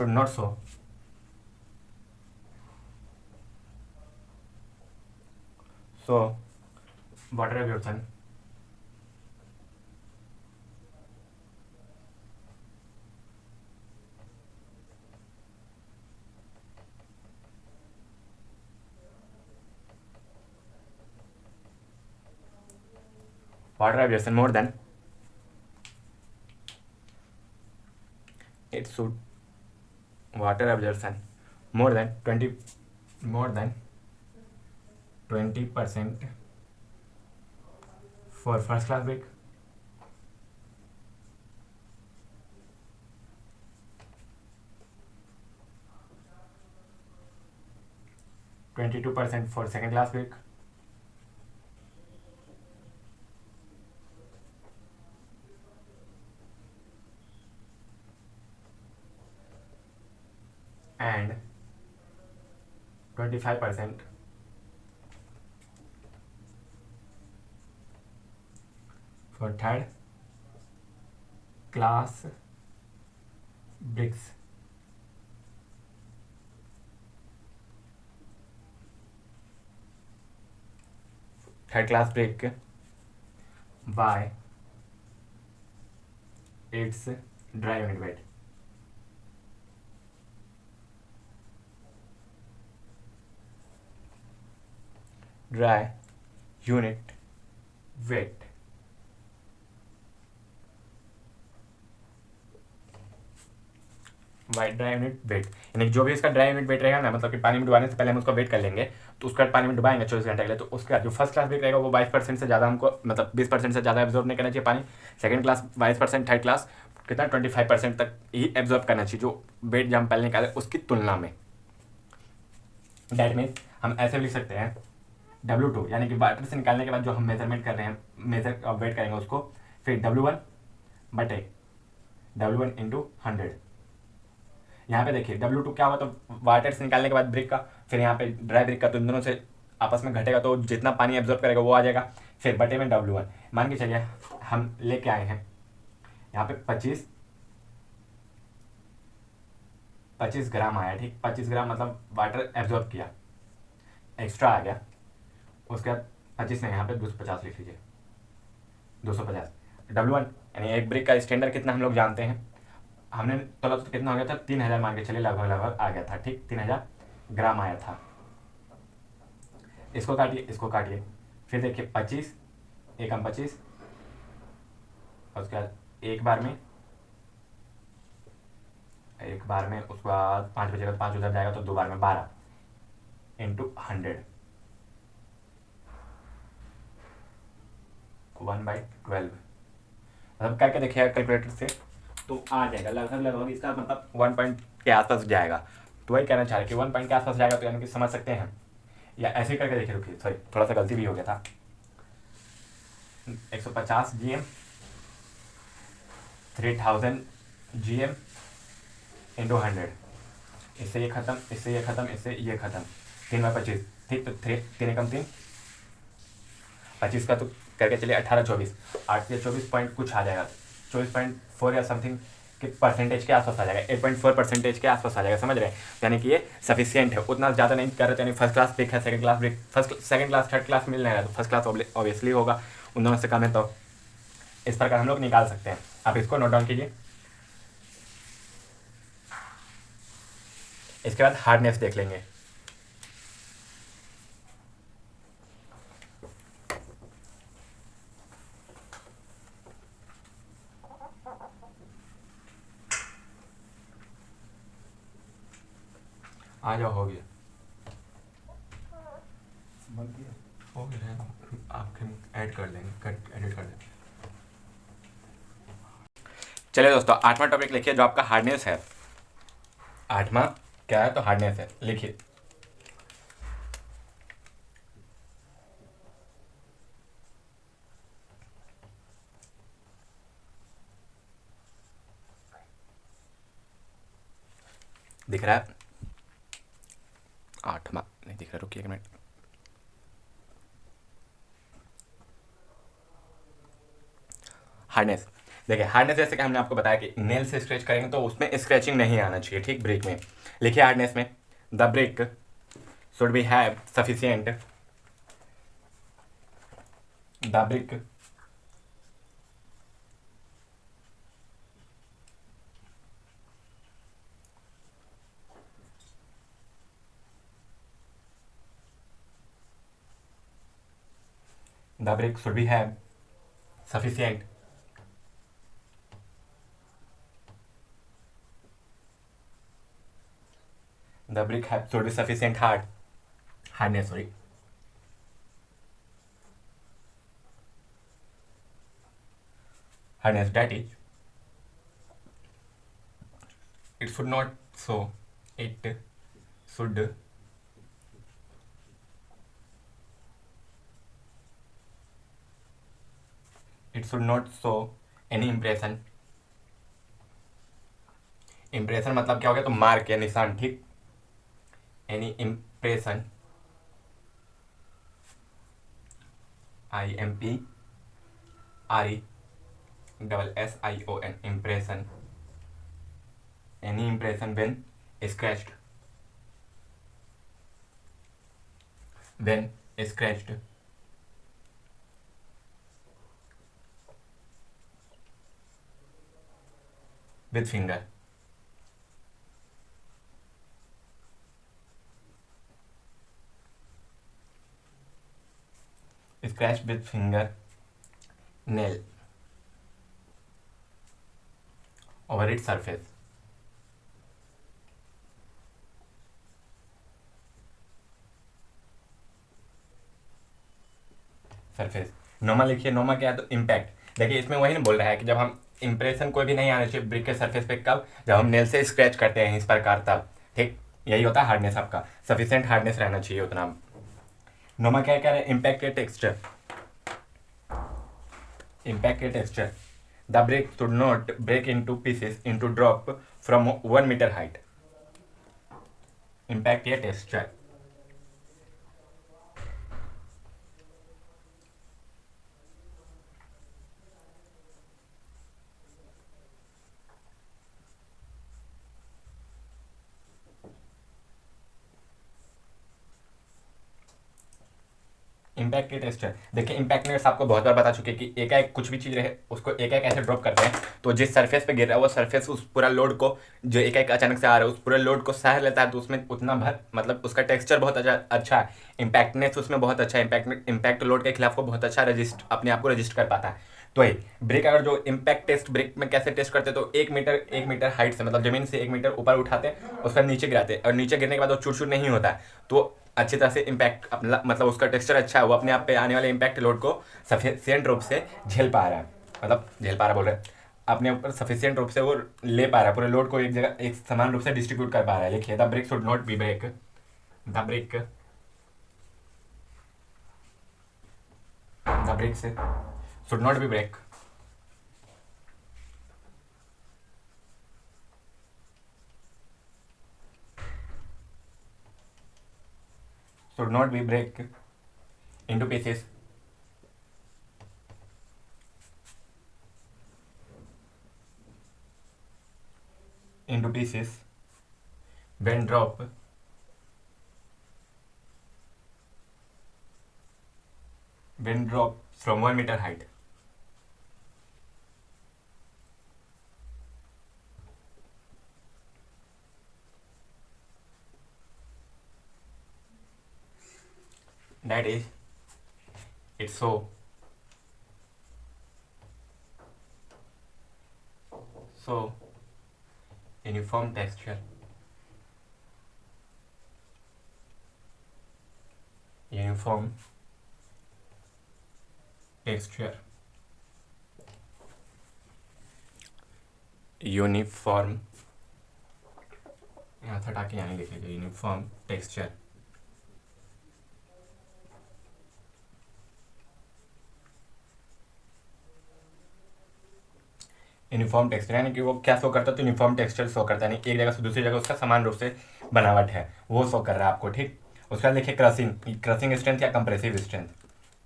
not show water absorption more than it should water absorption more than 20% for first class brick, 22% for second class brick, and 25% for third class bricks. Third class brick by its dry unit weight. Dry unit weight. Dry unit weight, यानी जो भी इसका ड्राई यूनिट वेट रहेगा ना, मतलब कि पानी में डुबाने से पहले हम उसका वेट कर लेंगे, तो उसका पानी में डुबाएंगे 24 घंटे के लिए, तो उसका जो फर्स्ट क्लास वेट रहेगा वो 22% से ज़्यादा हमको, मतलब 20% से ज़्यादा एब्जॉर्ब नहीं करना चाहिए पानी। सेकंड क्लास 22%, थर्ड क्लास कितना 25% तक ही एब्जॉर्ब करना चाहिए जो वेट जो हम पहले निकाले उसकी तुलना में। डैट मीन्स हम ऐसे लिख सकते हैं W2, यानी कि वाटर से निकालने के बाद जो हम मेजरमेंट कर रहे हैं, मेजर वेट करेंगे उसको, फिर W1 बटे W1 इंटू 100। यहाँ पे देखिए W2 क्या हुआ, तो वाटर से निकालने के बाद ब्रिक का, फिर यहाँ पे ड्राई ब्रिक का, तो इन दोनों से आपस में घटेगा तो जितना पानी एब्जॉर्ब करेगा वो आ जाएगा, फिर बटे में W1। मान के चलिए हम लेके आए हैं यहाँ पे 25 ग्राम आया, ठीक, 25 ग्राम मतलब वाटर एब्जॉर्ब किया, एक्स्ट्रा आ गया। उसके बाद 25 नहीं, यहाँ पे 250 लिख लीजिए, 250 W1, यानी एक ब्रिक का स्टैंडर्ड कितना हम लोग जानते हैं, हमने तोला तो कितना हो गया था, 3000 मान के चलिए, लगभग आ गया था, ठीक, 3000 ग्राम आया था। इसको काटिए, इसको काटिए, फिर देखिए 25 एकम 25, और उसके बाद एक बार में एक बार में, उसके बाद 5 बजेगा तो 5 उधर जाएगा तो 2 बार में 12 इंटू 100 1/12 मतलब करके देखिएगा कैलकुलेटर से तो आ जाएगा लगभग इसका मतलब 1 पॉइंट के आसपास जाएगा। तो वही कहना चाह रहे कि 1 पॉइंट के आसपास जाएगा तो यानी कि समझ सकते हैं, या ऐसे ही करके देखिए, रुकिए सॉरी थोड़ा सा गलती भी हो गया था। 150 GM 3000 GM इंटू 100, इससे ये खत्म, इससे ये खत्म, इससे ये खत्म, 3/25 ठीक। तो 3 एकम 3 25 का तो करके चलिए 18 24 8 या 24 पॉइंट कुछ आ जाएगा, 24.4 या समथिंग के परसेंटेज के आसपास आ जाएगा, 8.4% के आसपास आ जाएगा, समझ रहे हैं। यानी कि ये सफिशियंट है, उतना ज़्यादा नहीं कर रहे थे। यानी फर्स्ट क्लास ब्रेक है, second class brick, second class third class मिल रहा है तो फर्स्ट क्लास ऑब्वियसली होगा, उन दोनों से कम है, तो इस प्रकार हम लोग निकाल सकते हैं। आप इसको नोट डाउन कीजिए। इसके बाद हार्डनेस देख लेंगे। आ जाओ, हो गया हो गया, आप ऐड कर देंगे, एडिट कर देंगे। चलिए दोस्तों, 8वां टॉपिक लिखिए जो आपका हार्डनेस है। 8वां क्या है? तो हार्डनेस है, लिखिए। दिख रहा है? 8वां नहीं दिख रहा, रुकिए एक मिनट। हार्डनेस देखिए, हार्डनेस जैसे कि हमने आपको बताया कि नेल से स्क्रैच करेंगे तो उसमें स्क्रैचिंग नहीं आना चाहिए, ठीक। ब्रेक में लिखिए हार्डनेस में, the brick should be have sufficient, the brick the brick should be have sufficient the brick have should be sufficient hardness, sorry, hardness, that is it should not show, it should not show any impression, impression मतलब क्या हो गया? तो मार्क या निशान, ठीक। Any impression, IMPRESSION, impression, any impression when scratched, with finger, scratch with finger nail over its surface, नोमा लिखिए। नोमा क्या है? तो इम्पैक्ट। देखिए इसमें वही नहीं बोल रहा है कि जब हम इंप्रेशन कोई भी नहीं आना चाहिए ब्रिक के सरफेस पे, कब? जब हम नेल से स्क्रैच करते हैं इस प्रकार, तब, ठीक। यही होता है हार्डनेस आपका, सफिशिएंट हार्डनेस रहना चाहिए उतना। नोमा क्या कह रहे हैं? इम्पैक्ट के टेक्सचर, impact के texture, the brick should not break into pieces into drop from 1 meter height, impact के texture। इम्पैक्ट के टेक्सचर देखिए, इम्पैक्ट नेट्स आपको बहुत बार बता चुके हैं कि एक कुछ भी चीज़ रहे उसको एक ऐसे ड्रॉप करते हैं तो जिस सरफेस पे गिर रहा है वो सरफेस उस पूरा लोड को, जो एक अचानक से आ रहा है उस पूरे लोड को सह लेता है, तो उसमें उतना भर मतलब उसका टेक्सचर बहुत अच्छा है। इम्पैक्टनेस उसमें बहुत अच्छा है, इम्पैक्ट लोड के खिलाफ को बहुत अच्छा अपने आप को रजिस्ट कर पाता है। तो ये ब्रेक अगर जो इम्पैक्ट टेस्ट ब्रेक में कैसे टेस्ट करते हैं, तो 1 मीटर हाइट से, मतलब जमीन से 1 मीटर ऊपर उठाते हैं, उसके बाद नीचे गिराते हैं, और नीचे गिरने के बाद वो चूर चूर नहीं होता है, तो अच्छी तरह से इम्पैक्ट अपना, मतलब उसका टेक्सचर अच्छा है, वो अपने आप पे आने वाले इम्पैक्ट लोड को सफिशियंट रूप से झेल पा रहा है, मतलब झेल पा रहा बोल रहे हैं, अपने ऊपर सफिशियंट रूप से वो ले पा रहा है, पूरे लोड को एक जगह एक समान रूप से डिस्ट्रीब्यूट कर पा रहा है। लिखिए, the brick should not be break, the brick the brick से should not be break should not be break into pieces when drop from 1 meter height. That is, it's so uniform texture, uniform texture, uniform, यहाँ से हटा के यहाँ लिख लीजिए, यूनिफॉर्म टेक्सचर, यूनिफॉर्म टेक्सचर यानी कि वो क्या शो करता है, तो यूनिफॉर्म टेक्सचर शो करता है, यानी एक जगह से दूसरी जगह उसका समान रूप से बनावट है, वो शो कर रहा है आपको, ठीक। उसके बाद लिखिए क्रशिंग स्ट्रेंथ या कंप्रेसिव स्ट्रेंथ,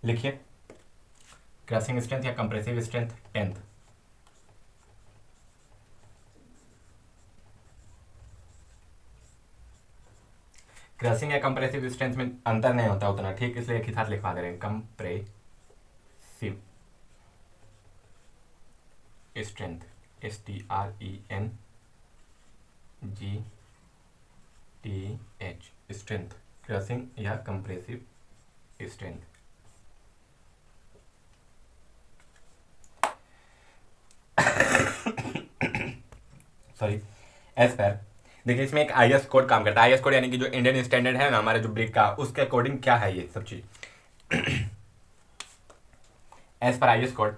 लिखिए क्रशिंग स्ट्रेंथ या कंप्रेसिव स्ट्रेंथ 10th। क्रशिंग या कंप्रेसिव स्ट्रेंथ में अंतर नहीं होता उतना, ठीक, इसलिए एक ही साथ लिखवा दे रहे हैं, compressive strength, STRENGTH, strength, crushing या कंप्रेसिव स्ट्रेंथ। सॉरी, एज पर देखिए, इसमें एक IS कोड काम करता है, IS कोड यानी कि जो इंडियन स्टैंडर्ड है ना हमारे जो ब्रेक का, उसके अकॉर्डिंग क्या है ये सब चीज। As per IS code,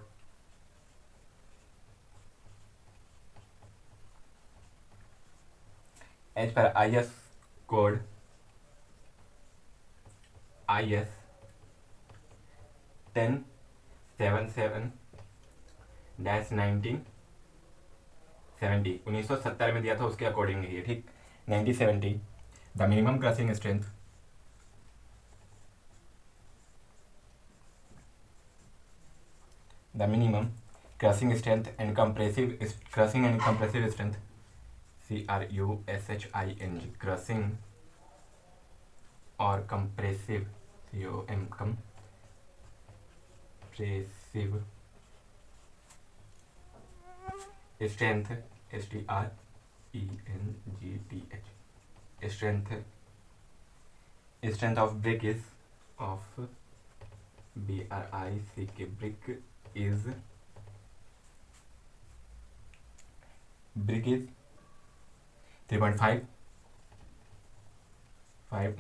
as per IS code, IS 1077-1970, 1970 में दिया था, उसके अकॉर्डिंग है, ठीक। 1970, the minimum crushing strength, the minimum crushing strength and compressive crushing and compressive strength, CRUSHING, crushing और compressive, compressive strength, STRENGTH, strength of brick is, of BRICK, brick is 3.5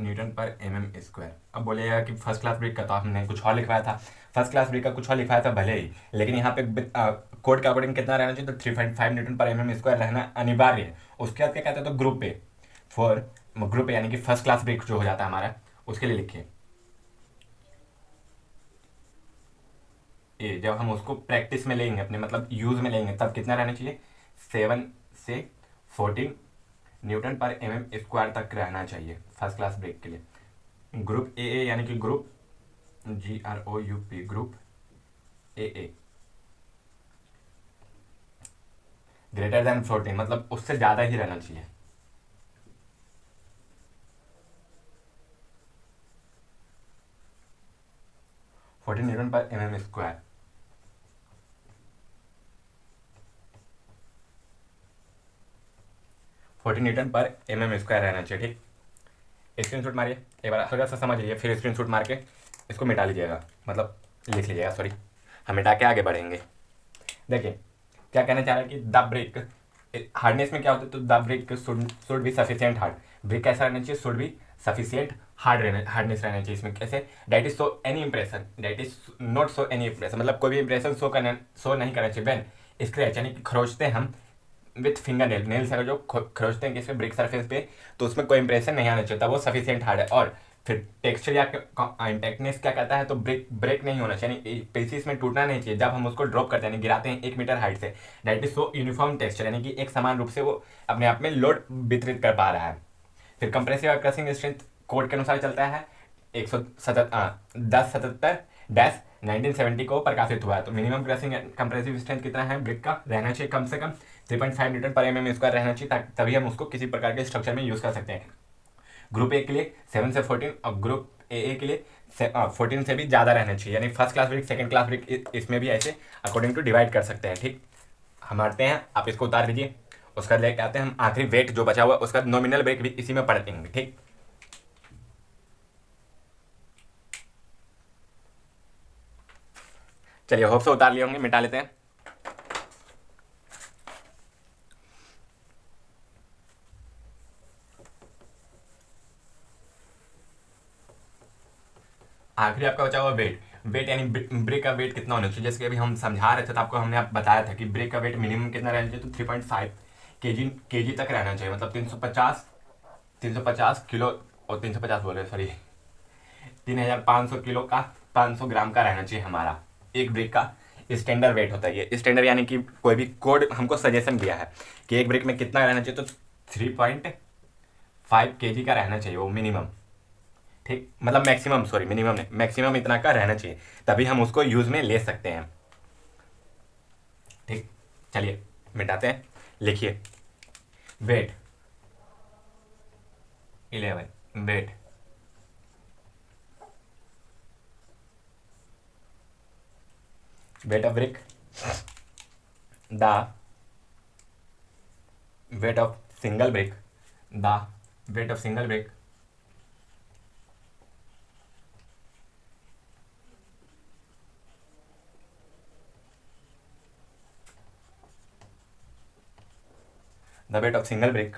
newton per mm²। अब बोलेगा कि फर्स्ट क्लास ब्रिक का तो हमने कुछ और लिखवाया था, फर्स्ट क्लास ब्रिक का कुछ और लिखवाया था भले ही, लेकिन यहाँ पे कोड के अकॉर्डिंग कितना रहना चाहिए, तो 3.5 न्यूटन पर mm² रहना अनिवार्य है। उसके बाद क्या कहते हैं, तो group A, for group A यानी कि फर्स्ट क्लास ब्रिक जो हो जाता है हमारा, उसके लिए लिखिए ए। जब हम उसको प्रैक्टिस में लेंगे, अपने मतलब यूज में लेंगे, तब कितना रहना चाहिए, 7 से 14 न्यूटन पर mm² तक रहना चाहिए फर्स्ट क्लास ब्रेक के लिए। ग्रुप ए यानी कि group GROUP, group A greater than 14, मतलब उससे ज़्यादा ही रहना चाहिए। Newton per mm², 14 Newton per mm² रहना चाहिए, ठीक। स्क्रीनशॉट मारिए, एक बार हल्का सा समझ लीजिए, फिर स्क्रीनशॉट मार के इसको मिटा लीजिएगा, मतलब लिख लीजिएगा, सॉरी, हम मिटा के आगे बढ़ेंगे। देखिए क्या कहना चाह रहा है कि द ब्रिक हार्डनेस में क्या होता है, तो the brick should be sufficient hard, brick कैसा रहना चाहिए, शुड बी सफिशियंट हार्डनेस रहना चाहिए। इसमें कैसे, that is so any impression, that is not so any impression, मतलब कोई भी इंप्रेशन शो नहीं करना चाहिए। व्हेन स्क्रैच यानी कि खरोचते हम विथ फिंगर नेल से अगर जो खरोचते हैं किसी ब्रिक सरफेस पे, तो उसमें कोई इंप्रेशन नहीं आना चाहिए, तब वो सफिशियंट हार्ड है। और फिर टेक्सचर या इंटेक्टनेस क्या कहता है, तो ब्रेक नहीं होना चाहिए, यानी पीसीस में टूटना नहीं चाहिए जब हम उसको ड्रॉप करते हैं, यानी गिराते हैं 1 मीटर हाइट से। That is so uniform texture, यानी कि एक समान रूप से वो अपने आप में लोड वितरित कर पा रहा है। फिर कंप्रेसिव और क्रशिंग स्ट्रेंथ कोड के अनुसार चलता है 1077-1970 को प्रकाशित हुआ है। तो मिनिमम क्रशिंग कंप्रेसिव स्ट्रेंथ कितना है ब्रिक का, रहना चाहिए कम से कम 3.5 न्यूटन पर एमएम स्क्वायर रहना चाहिए, तभी हम उसको किसी प्रकार के स्ट्रक्चर में यूज कर सकते हैं। ग्रुप ए के लिए 7 से 14 और ग्रुप ए के लिए 14 से भी ज़्यादा रहना चाहिए, यानी first class brick second class brick इसमें भी ऐसे अकॉर्डिंग टू डिवाइड कर सकते हैं। ठीक, हम आते हैं, आप इसको उतार दीजिए, उसका लेके आते हैं हम आखिरी वेट जो बचा हुआ है उसका नॉमिनल ब्रेक भी इसी में पढ़ते हैं। ठीक, चलिए होप से उतार लिए होंगे, मिटा लेते हैं। आखिरी आपका बचा हुआ वेट, वेट यानी ब्रेक का वेट कितना होना चाहिए। जैसे कि अभी हम समझा रहे थे तो आपको हमने आप बताया था कि ब्रेक का वेट मिनिमम कितना रहना चाहिए, तो 3.5 केजी तक रहना चाहिए, मतलब 350 किलो, और 350 बोल रहे सॉरी 3500 किलो का 500 ग्राम का रहना चाहिए हमारा एक ब्रेक का स्टैंडर्ड वेट होता है। ये स्टैंडर्ड यानी कि कोई भी कोड हमको सजेशन दिया है कि एक ब्रेक में कितना रहना चाहिए, तो 3.5 केजी का रहना चाहिए वो मिनिमम। ठीक, मतलब मैक्सिमम, सॉरी मिनिमम नहीं, मैक्सिमम इतना का रहना चाहिए, तभी हम उसको यूज में ले सकते हैं। ठीक, चलिए मिटाते हैं, लिखिए weight 11, weight weight of brick, the weight of single brick, the weight of single brick, the weight of single brick,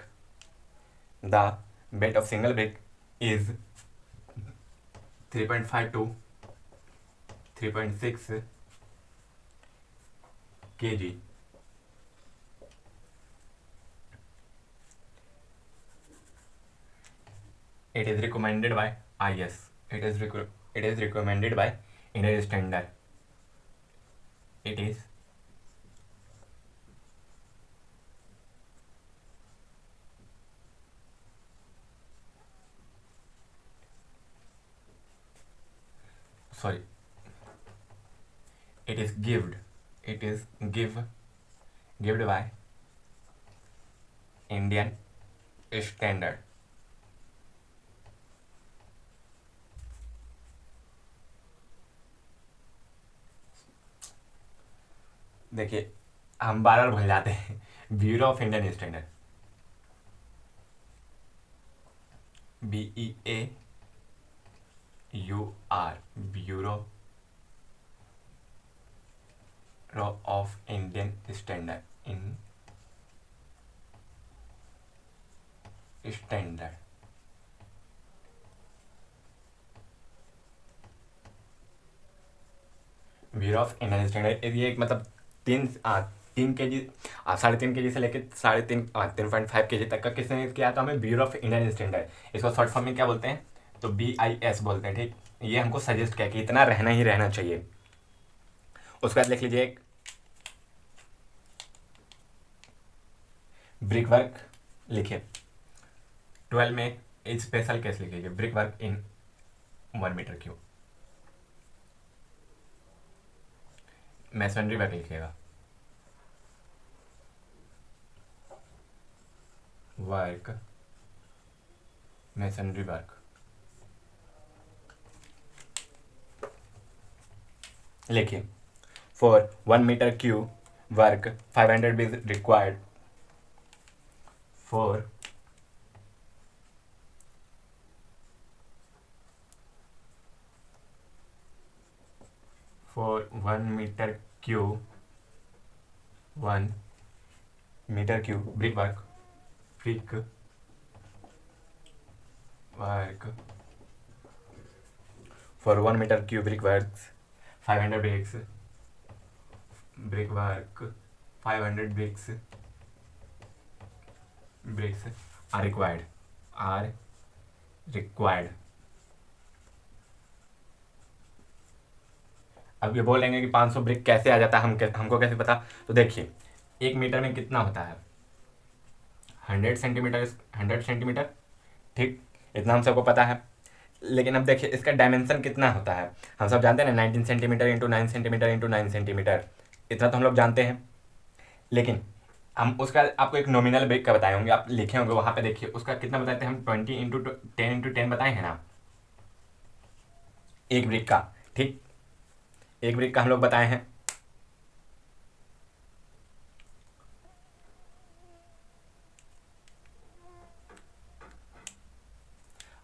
the weight of single brick is 3.5 to 3.6 kg. It is recommended by IS. It is recommended by Indian standard. It is sorry. It is given. It is given by Indian standard. देखिए हम बार बार भूल जाते हैं, bureau of Indian standard, BEAUR, bureau of Indian standard, in standard. Bureau of Indian standard ये एक मतलब 3 केजी 3.5 केजी से लेकर 3.5 केजी तक का किसने किया था हमें, ब्यूरो ऑफ इंडियन स्टैंडर्ड। इसको शॉर्ट फॉर्म में क्या बोलते हैं, तो BIS बोलते हैं। ठीक, ये हमको सजेस्ट किया कि इतना रहना ही रहना चाहिए। उसके बाद लिख लीजिए एक ब्रिक वर्क, लिखिए 12 में एक स्पेशल केस लिखिए, brick work in 1 metre cube. Masonry work लिखिएगा, वर्क मैसनरी वर्क। लिखिए for 1 metre cube work 500 is required for 1 meter cube 1 metre cube brick work for 1 metre cube brick work 500 brick work 500 bricks are required। अब ये बोलेंगे कि 500 ब्रिक कैसे आ जाता है, हमको कैसे पता। तो देखिए 1 मीटर में कितना होता है 100 सेंटीमीटर, ठीक, इतना हम सबको पता है। लेकिन अब देखिए इसका डायमेंशन कितना होता है, हम सब जानते हैं ना 19 centimetre into 9 centimetre into 9 centimetre, इतना तो हम लोग जानते हैं। लेकिन हम उसका आपको एक नॉमिनल ब्रिक का बताए होंगे, आप लिखे होंगे वहाँ पे, देखिए उसका कितना बताते हैं हम 20 इंटू 10 बताए हैं ना, एक ब्रिक का, ठीक, एक ब्रिक का हम लोग बताए हैं।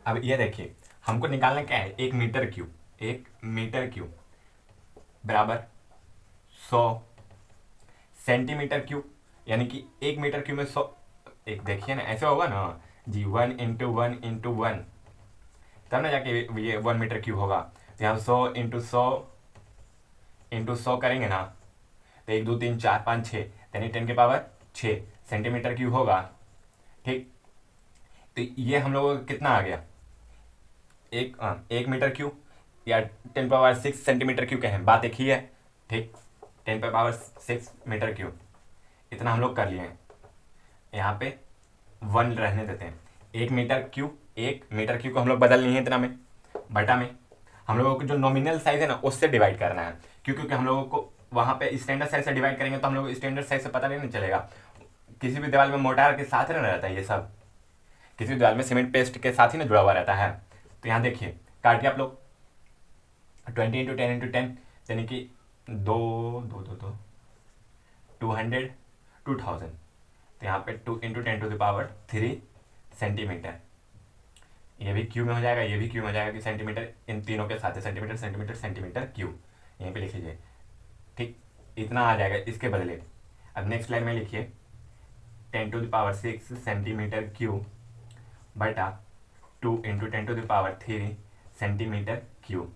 अब ये देखिए हमको निकालना क्या है, 1 मीटर क्यूब बराबर 100 सेंटीमीटर क्यूब, यानी कि 1 मीटर क्यूब में 100, एक देखिए ना ऐसे होगा ना जी, 1 इंटू 1 तब ना जाके ये 1 मीटर क्यूब होगा। तो यहाँ 100 इंटू 100 करेंगे ना तो 1 2 3 4 5 6 यानी 10⁻6 सेंटीमीटर क्यूब होगा, ठीक। तो ये हम लोगों को कितना आ गया, 1 मीटर क्यूब या 10⁻6 सेंटीमीटर क्यूब कहें, बात एक ही है, ठीक। 10⁻6 मीटर क्यूब इतना हम लोग कर लिए हैं, यहाँ पे 1 रहने देते हैं। 1 मीटर क्यूब को हम लोग बदल लिए हैं इतना में, बटा में हम लोगों को जो नॉमिनल साइज है ना उससे डिवाइड करना है, क्योंकि हम लोगों को वहाँ पे स्टैंडर्ड साइज से डिवाइड करेंगे तो हम लोग स्टैंडर्ड साइज से पता नहीं चलेगा। किसी भी दीवार में मोटार के साथ रहना रहता है, ये सब किसी भी दीवार में सीमेंट पेस्ट के साथ ही ना जुड़ा हुआ रहता है। तो यहाँ देखिए काटिए आप लोग 20 इंटू 10 यानी कि 200 2000, तो यहाँ पे 2 इंटू 10⁻³ सेंटीमीटर, ये भी क्यूब में हो जाएगा, ये भी क्यूब में हो जाएगा कि सेंटीमीटर इन तीनों के साथ है, सेंटीमीटर सेंटीमीटर सेंटीमीटर क्यूब, यहीं पे लिख लीजिए, ठीक, इतना आ जाएगा इसके बदले। अब नेक्स्ट लाइन में लिखिए 10⁻6 सेंटीमीटर क्यूब बटा 2 इंटू 10⁻³ सेंटीमीटर क्यूब,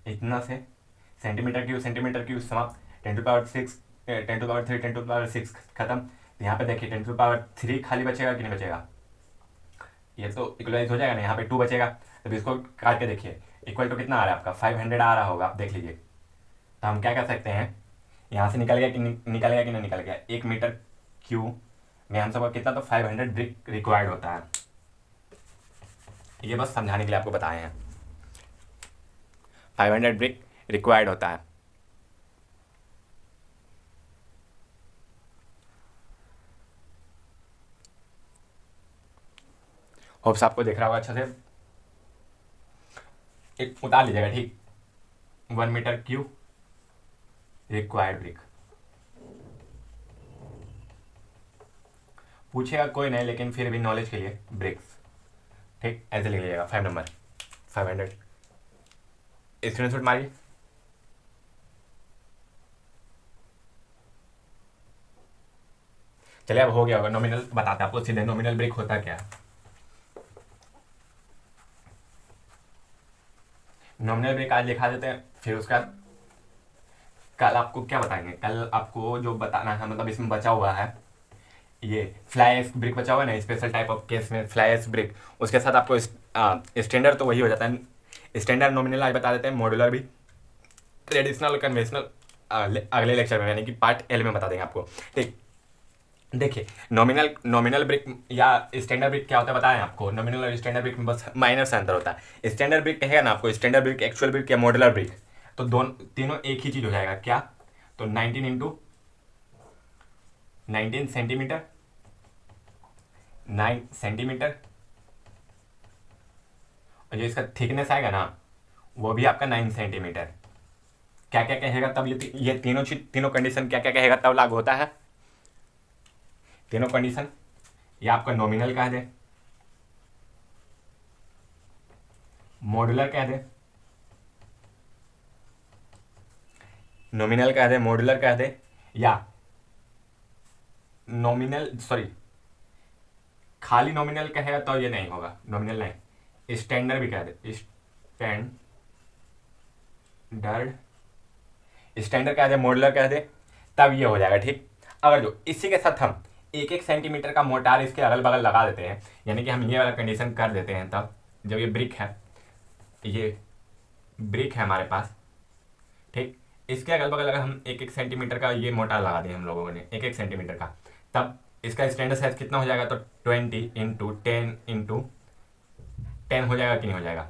इतना से सेंटीमीटर क्यूब समाप्त, 10⁻6 10⁻³ 10⁻6 खत्म। तो यहाँ पे देखिए 10⁻³ खाली बचेगा कि नहीं बचेगा, ये तो इक्वलाइज हो जाएगा ना, यहाँ पे 2 बचेगा। तो इसको काट के देखिए इक्वल टू कितना आ रहा है आपका 500 आ रहा होगा, आप देख लीजिए। तो हम क्या कर सकते हैं, यहाँ से निकल गया कि नहीं निकल गया, 1 मीटर क्यूब में हम सबका कितना, तो 500 ब्रिक रिक्वायर्ड होता है। ये बस समझाने के लिए आपको बताए हैं, 500 ब्रिक रिक्वायर्ड होता है। होप्स आपको दिख रहा होगा अच्छा से, एक उतार लीजिएगा, ठीक। 1 मीटर क्यूब रिक्वायर्ड ब्रिक पूछेगा कोई नहीं, लेकिन फिर भी नॉलेज के लिए ब्रिक्स, ठीक, ऐसे लिख लीजिएगा 5 नंबर 500, स्क्रीनशॉट मारिए। चलिए अब हो गया होगा, नॉमिनल बताते हैं आपको सीधे नॉमिनल ब्रेक होता क्या है। नॉमिनल ब्रेक आज लिखा देते हैं, फिर उसका कल आपको क्या बताएंगे, कल आपको जो बताना है, मतलब इसमें बचा हुआ है ये फ्लाई एश ब्रिक बचा हुआ है ना, स्पेशल टाइप ऑफ केस में फ्लाई एश ब्रिक, उसके साथ आपको स्टैंडर्ड तो वही हो जाता है, स्टैंडर्ड नॉमिनल आज बता देते हैं, मॉड्यूलर भी, ट्रेडिशनल कन्वेंशनल अगले लेक्चर में यानी कि पार्ट एल में बता देंगे आपको, ठीक। देखिए नॉमिनल ब्रिक या स्टैंडर्ड ब्रिक क्या होता है बताएं आपको, नॉमिनल और स्टैंडर्ड ब्रिक में बस माइनर से अंतर होता है। स्टैंडर्ड ब्रिक कहेगा ना आपको, स्टैंडर्ड ब्रिक एक्चुअल ब्रिक या मॉड्यूलर ब्रिक, तो दोनों तीनों एक ही चीज हो जाएगा, क्या, तो 19 इंटू 19 सेंटीमीटर 9 सेंटीमीटर, और जो इसका थिकनेस आएगा ना वो भी आपका 9 सेंटीमीटर। क्या क्या कहेगा तब, ये तीनों कंडीशन क्या क्या कहेगा तब लागू होता है, तीनों कंडीशन, ये आपका नॉमिनल कह दे, मॉड्यूलर कह दे, नॉमिनल कह दे, मॉड्यूलर कह दे, या नॉमिनल, सॉरी, खाली नॉमिनल कहेगा तो ये नहीं होगा, नॉमिनल नहीं, स्टैंडर्ड भी कह दे, स्टैंडर्ड, स्टैंडर्ड कह दे, मॉडुलर कह दे, तब ये हो जाएगा। ठीक, अगर जो इसी के साथ हम 1-1 सेंटीमीटर का मोटार इसके अगल बगल लगा देते हैं, यानी कि हम ये वाला कंडीशन कर देते हैं, तब जब ये ब्रिक है, ये ब्रिक है हमारे पास, ठीक, इसके अगल बगल अगर हम 1-1 सेंटीमीटर का ये मोटार लगा दिए हम लोगों ने 1-1 सेंटीमीटर का, तब इसका स्टैंडर्ड साइज कितना हो जाएगा, तो 20 × 10 × 10 हो जाएगा कि नहीं हो जाएगा।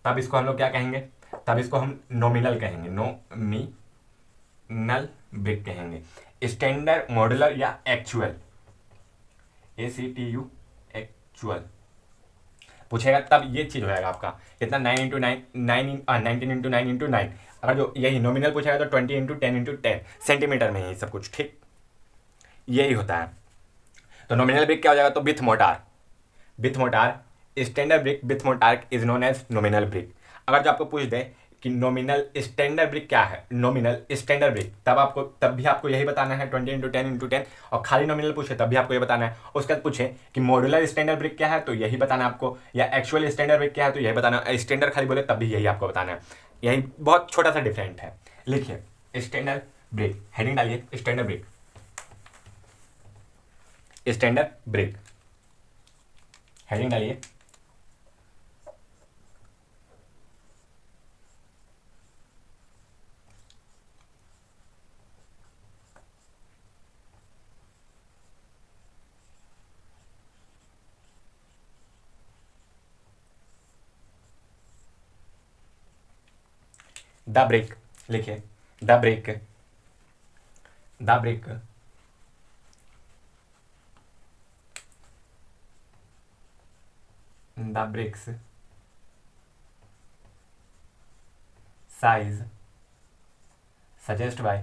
तब इसको हम लोग क्या कहेंगे, तब इसको हम नॉमिनल कहेंगे, नॉमिनल ब्रिक कहेंगे। स्टैंडर्ड, मॉडुलर या एक्चुअल, ACTU एक्चुअल पूछेगा तब ये चीज़ हो जाएगा आपका कितना, 19 × 9, अगर जो यही नॉमिनल पूछेगा तो 20 × 10 × 10 सेंटीमीटर में ही सब कुछ। ठीक, यही होता है। तो नॉमिनल ब्रिक क्या हो जाएगा, तो with mortar, with mortar, standard brick with mortar is known as nominal brick. अगर जो आपको पूछ दे कि नॉमिनल स्टैंडर्ड ब्रिक क्या है, नॉमिनल स्टैंडर्ड ब्रिक, तब भी आपको यही बताना है 20 × 10 × 10, और खाली नॉमिनल पूछे तब भी आपको ये बताना है। उसके बाद पूछे कि मॉड्यूलर स्टैंडर्ड ब्रिक क्या है, तो यही बताना आपको, या एक्चुअल स्टैंडर्ड ब्रिक क्या है, तो यही बताना। स्टैंडर्ड खाली बोले तब भी यही आपको बताना है। यही बहुत छोटा सा डिफरेंट है। लिखिए स्टैंडर्ड ब्रिक, हेडिंग डालिए standard brick, standard brick, heading डालिए। द ब्रिक, लिखिए the brick, the brick the bricks size suggested by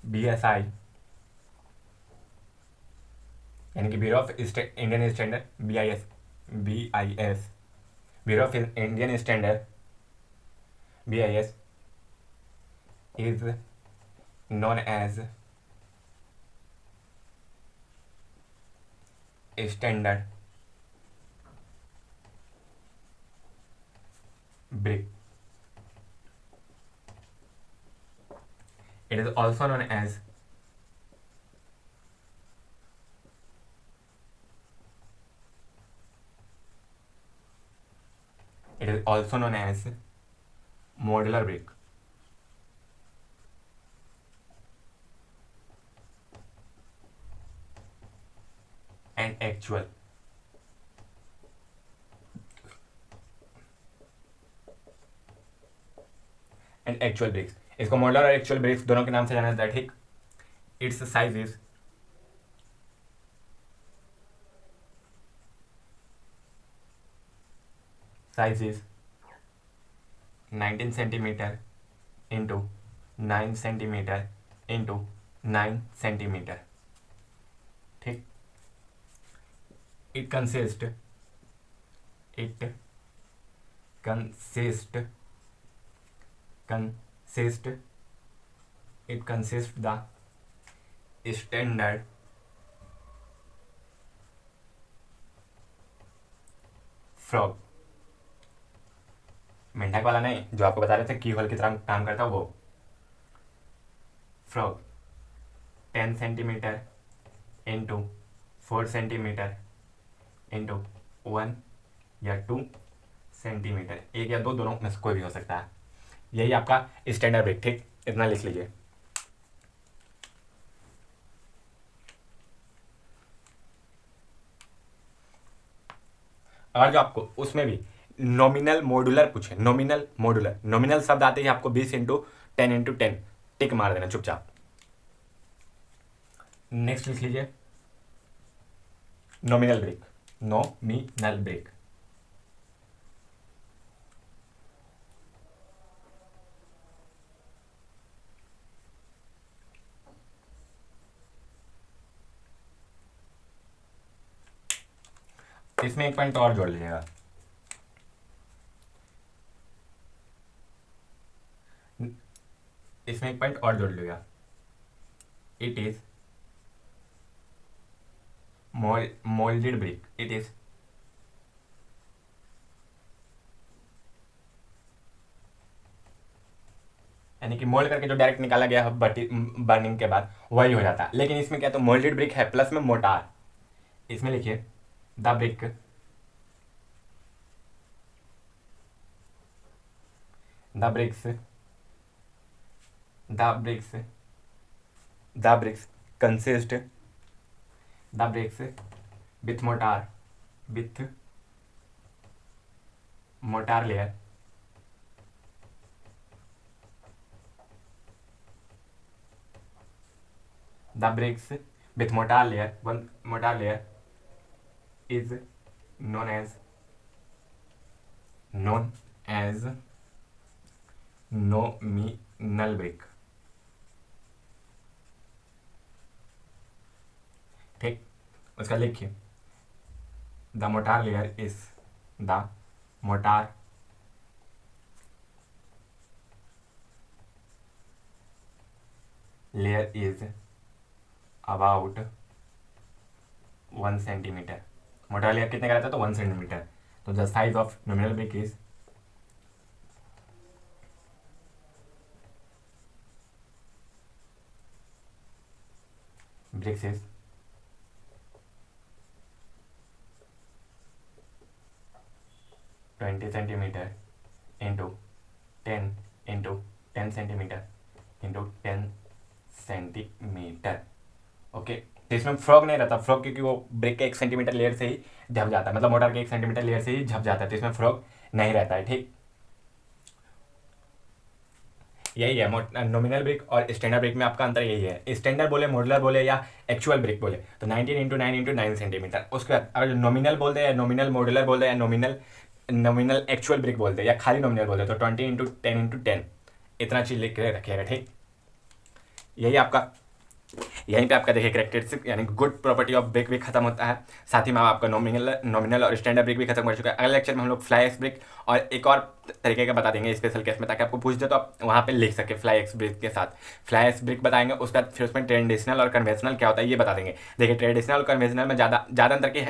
BSI, यानी कि bureau of Indian standard, BIS, bureau of Indian standard, BIS is known as standard brick. It is also known as modular brick. And actual bricks, इसको मॉडुलर और एक्चुअल ब्रिक्स दोनों के नाम से जाना जाता है। ठीक, it's size is size is 19 centimeter into 9 centimeter into 9 centimeter. ठीक, it consists the standard frog, मेंढक वाला नहीं, जो आपको बता रहे थे की होल की तरह काम करता है वो frog, 10 centimetre into 4 centimetre into 1 या 2 सेंटीमीटर, 1 या 2 दोनों में से कोई भी हो सकता है। यही आपका स्टैंडर्ड ब्रिक। ठीक, इतना लिख लीजिए। अगर जो आपको उसमें भी नॉमिनल मॉडुलर पूछे, नॉमिनल मॉडुलर, नॉमिनल शब्द आते ही आपको 20 × 10 × 10 टिक मार देना चुपचाप। नेक्स्ट लिख लीजिए नॉमिनल ब्रिक, नॉमिनल ब्रिक। इसमें एक पॉइंट और जोड़ लीजिएगा, इसमें एक पॉइंट और जोड़ लिया, it is moulded brick, it is यानी कि मोल्ड करके जो डायरेक्ट निकाला गया है बर्निंग के बाद वही हो जाता है। लेकिन इसमें क्या तो मोल्डेड ब्रिक है प्लस में मोटार। इसमें लिखिए the brick the bricks the bricks the bricks consist the bricks with mortar layer the bricks with mortar layer is known as nominal brick। ठीक, उसका लिखिए the mortar layer is the mortar layer is about 1 centimetre. Mortar layer कितने का रहता है तो 1 सेंटीमीटर। तो the size of nominal brick is bricks is 20 centimetre into 10 centimetre into 10 centimetre. Okay, तो इसमें फ्रॉग नहीं रहता, फ्रॉग क्योंकि वो ब्रिक के 1 सेंटीमीटर लेयर से ही झप जाता है, मतलब मोटार के 1 सेंटीमीटर लेयर से ही झप जाता है, तो इसमें फ्रॉग नहीं रहता है। ठीक, यही है नॉमिनल ब्रिक और स्टैंडर्ड ब्रिक में आपका अंतर यही है। स्टैंडर्ड बोले, मॉडुलर बोले या एक्चुअल ब्रिक बोले तो 19 इंटू 9 इंटू 9 सेंटीमीटर। उसके बाद अगर नॉमिनल बोल दे या नॉमिनल मॉडुलर बोल दे या नॉमिनल एक्चुअल ब्रिक बोलते हैं या खाली नॉमिनल बोलते हैं तो 20 इंटू 10 इंटू 10 इतना चीज लिख के रखिएगा। ठीक, यही आपका यहीं पे आपका देखिए कैरेक्टरिस्टिक यानी गुड प्रॉपर्टी ऑफ ब्रिक भी खत्म होता है। साथ ही में आपका नॉमिनल और स्टैंडर्ड ब्रिक भी खत्म कर चुका है। अगले लेक्चर में हम लोग फ्लाई एक्स ब्रिक और एक और तरीके का बता देंगे स्पेशल केस में, ताकि आपको पूछ दे तो आप वहाँ पे लिख सके फ्लाई एक्स ब्रिक के साथ। फ्लाई एक्स ब्रिक बताएंगे, उसके बाद फिर उसमें ट्रेडिशनल और कन्वेंशनल क्या होता है ये बता देंगे। देखिए ट्रेडिशनल और कन्वेंशनल में ज़्यादा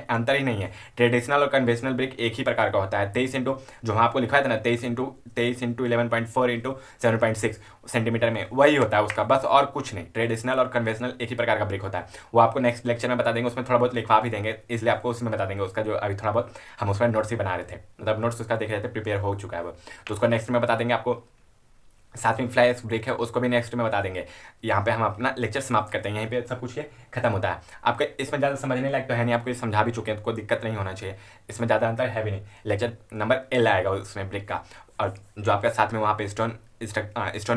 अंतर ही नहीं है। ट्रेडिशनल और कन्वेंशनल ब्रिक एक ही प्रकार का होता है। 23 इंटू जो वहाँ आपको लिखा था ना 23 इंटू 11.4 इंटू 7.6 सेंटीमीटर में वही होता है उसका, बस और कुछ नहीं। ट्रेडिशनल और कन्वेंशनल एक ही प्रकार का ब्रिक होता है। वो आपको नेक्स्ट लेक्चर में बता देंगे, उसमें थोड़ा बहुत लिखवा भी देंगे, इसलिए आपको उसमें बता देंगे। उसका जो अभी थोड़ा बहुत हम उसमें नोट्स ही बना रहे थे, मतलब नोट्स उसका देख रहे थे, प्रिपेयर हो चुका है वो, तो उसको नेक्स्ट में बता देंगे आपको। साथ में फ्लाई एक्स ब्रिक है उसको भी नेक्स्ट में बता देंगे। यहाँ पे हम अपना लेक्चर समाप्त करते हैं, यहीं पे सब कुछ ये खत्म होता है। आपके इसमें ज़्यादा समझने लायक तो है नहीं, आपको समझा भी चुके हैं, कोई दिक्कत नहीं होना चाहिए, इसमें ज़्यादा अंतर है भी नहीं। लेक्चर नंबर L आएगा उसमें ब्रिक का, और जो आपका साथ में वहाँ पे स्टोन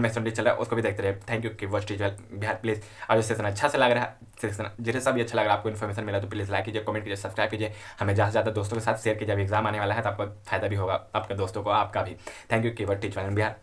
मेसनरी चल रहा है उसको भी देखते रहे। Thank you keyword teacher Bihar please. और जो सेशन अच्छा से लग रहा है, सेशन जिसे सब भी अच्छा लग रहा है, आपको इन्फॉर्मेशन मिला तो प्लीज़ लाइक कीजिए, कमेंट कीजिए, सब्सक्राइब कीजिए, हमें ज़्यादा से ज़्यादा दोस्तों के साथ शेयर कीजिए। जब एग्जाम आने वाला है तो आपको फायदा भी होगा, आपके दोस्तों को, आपका भी। Thank you keyword teacher Bihar.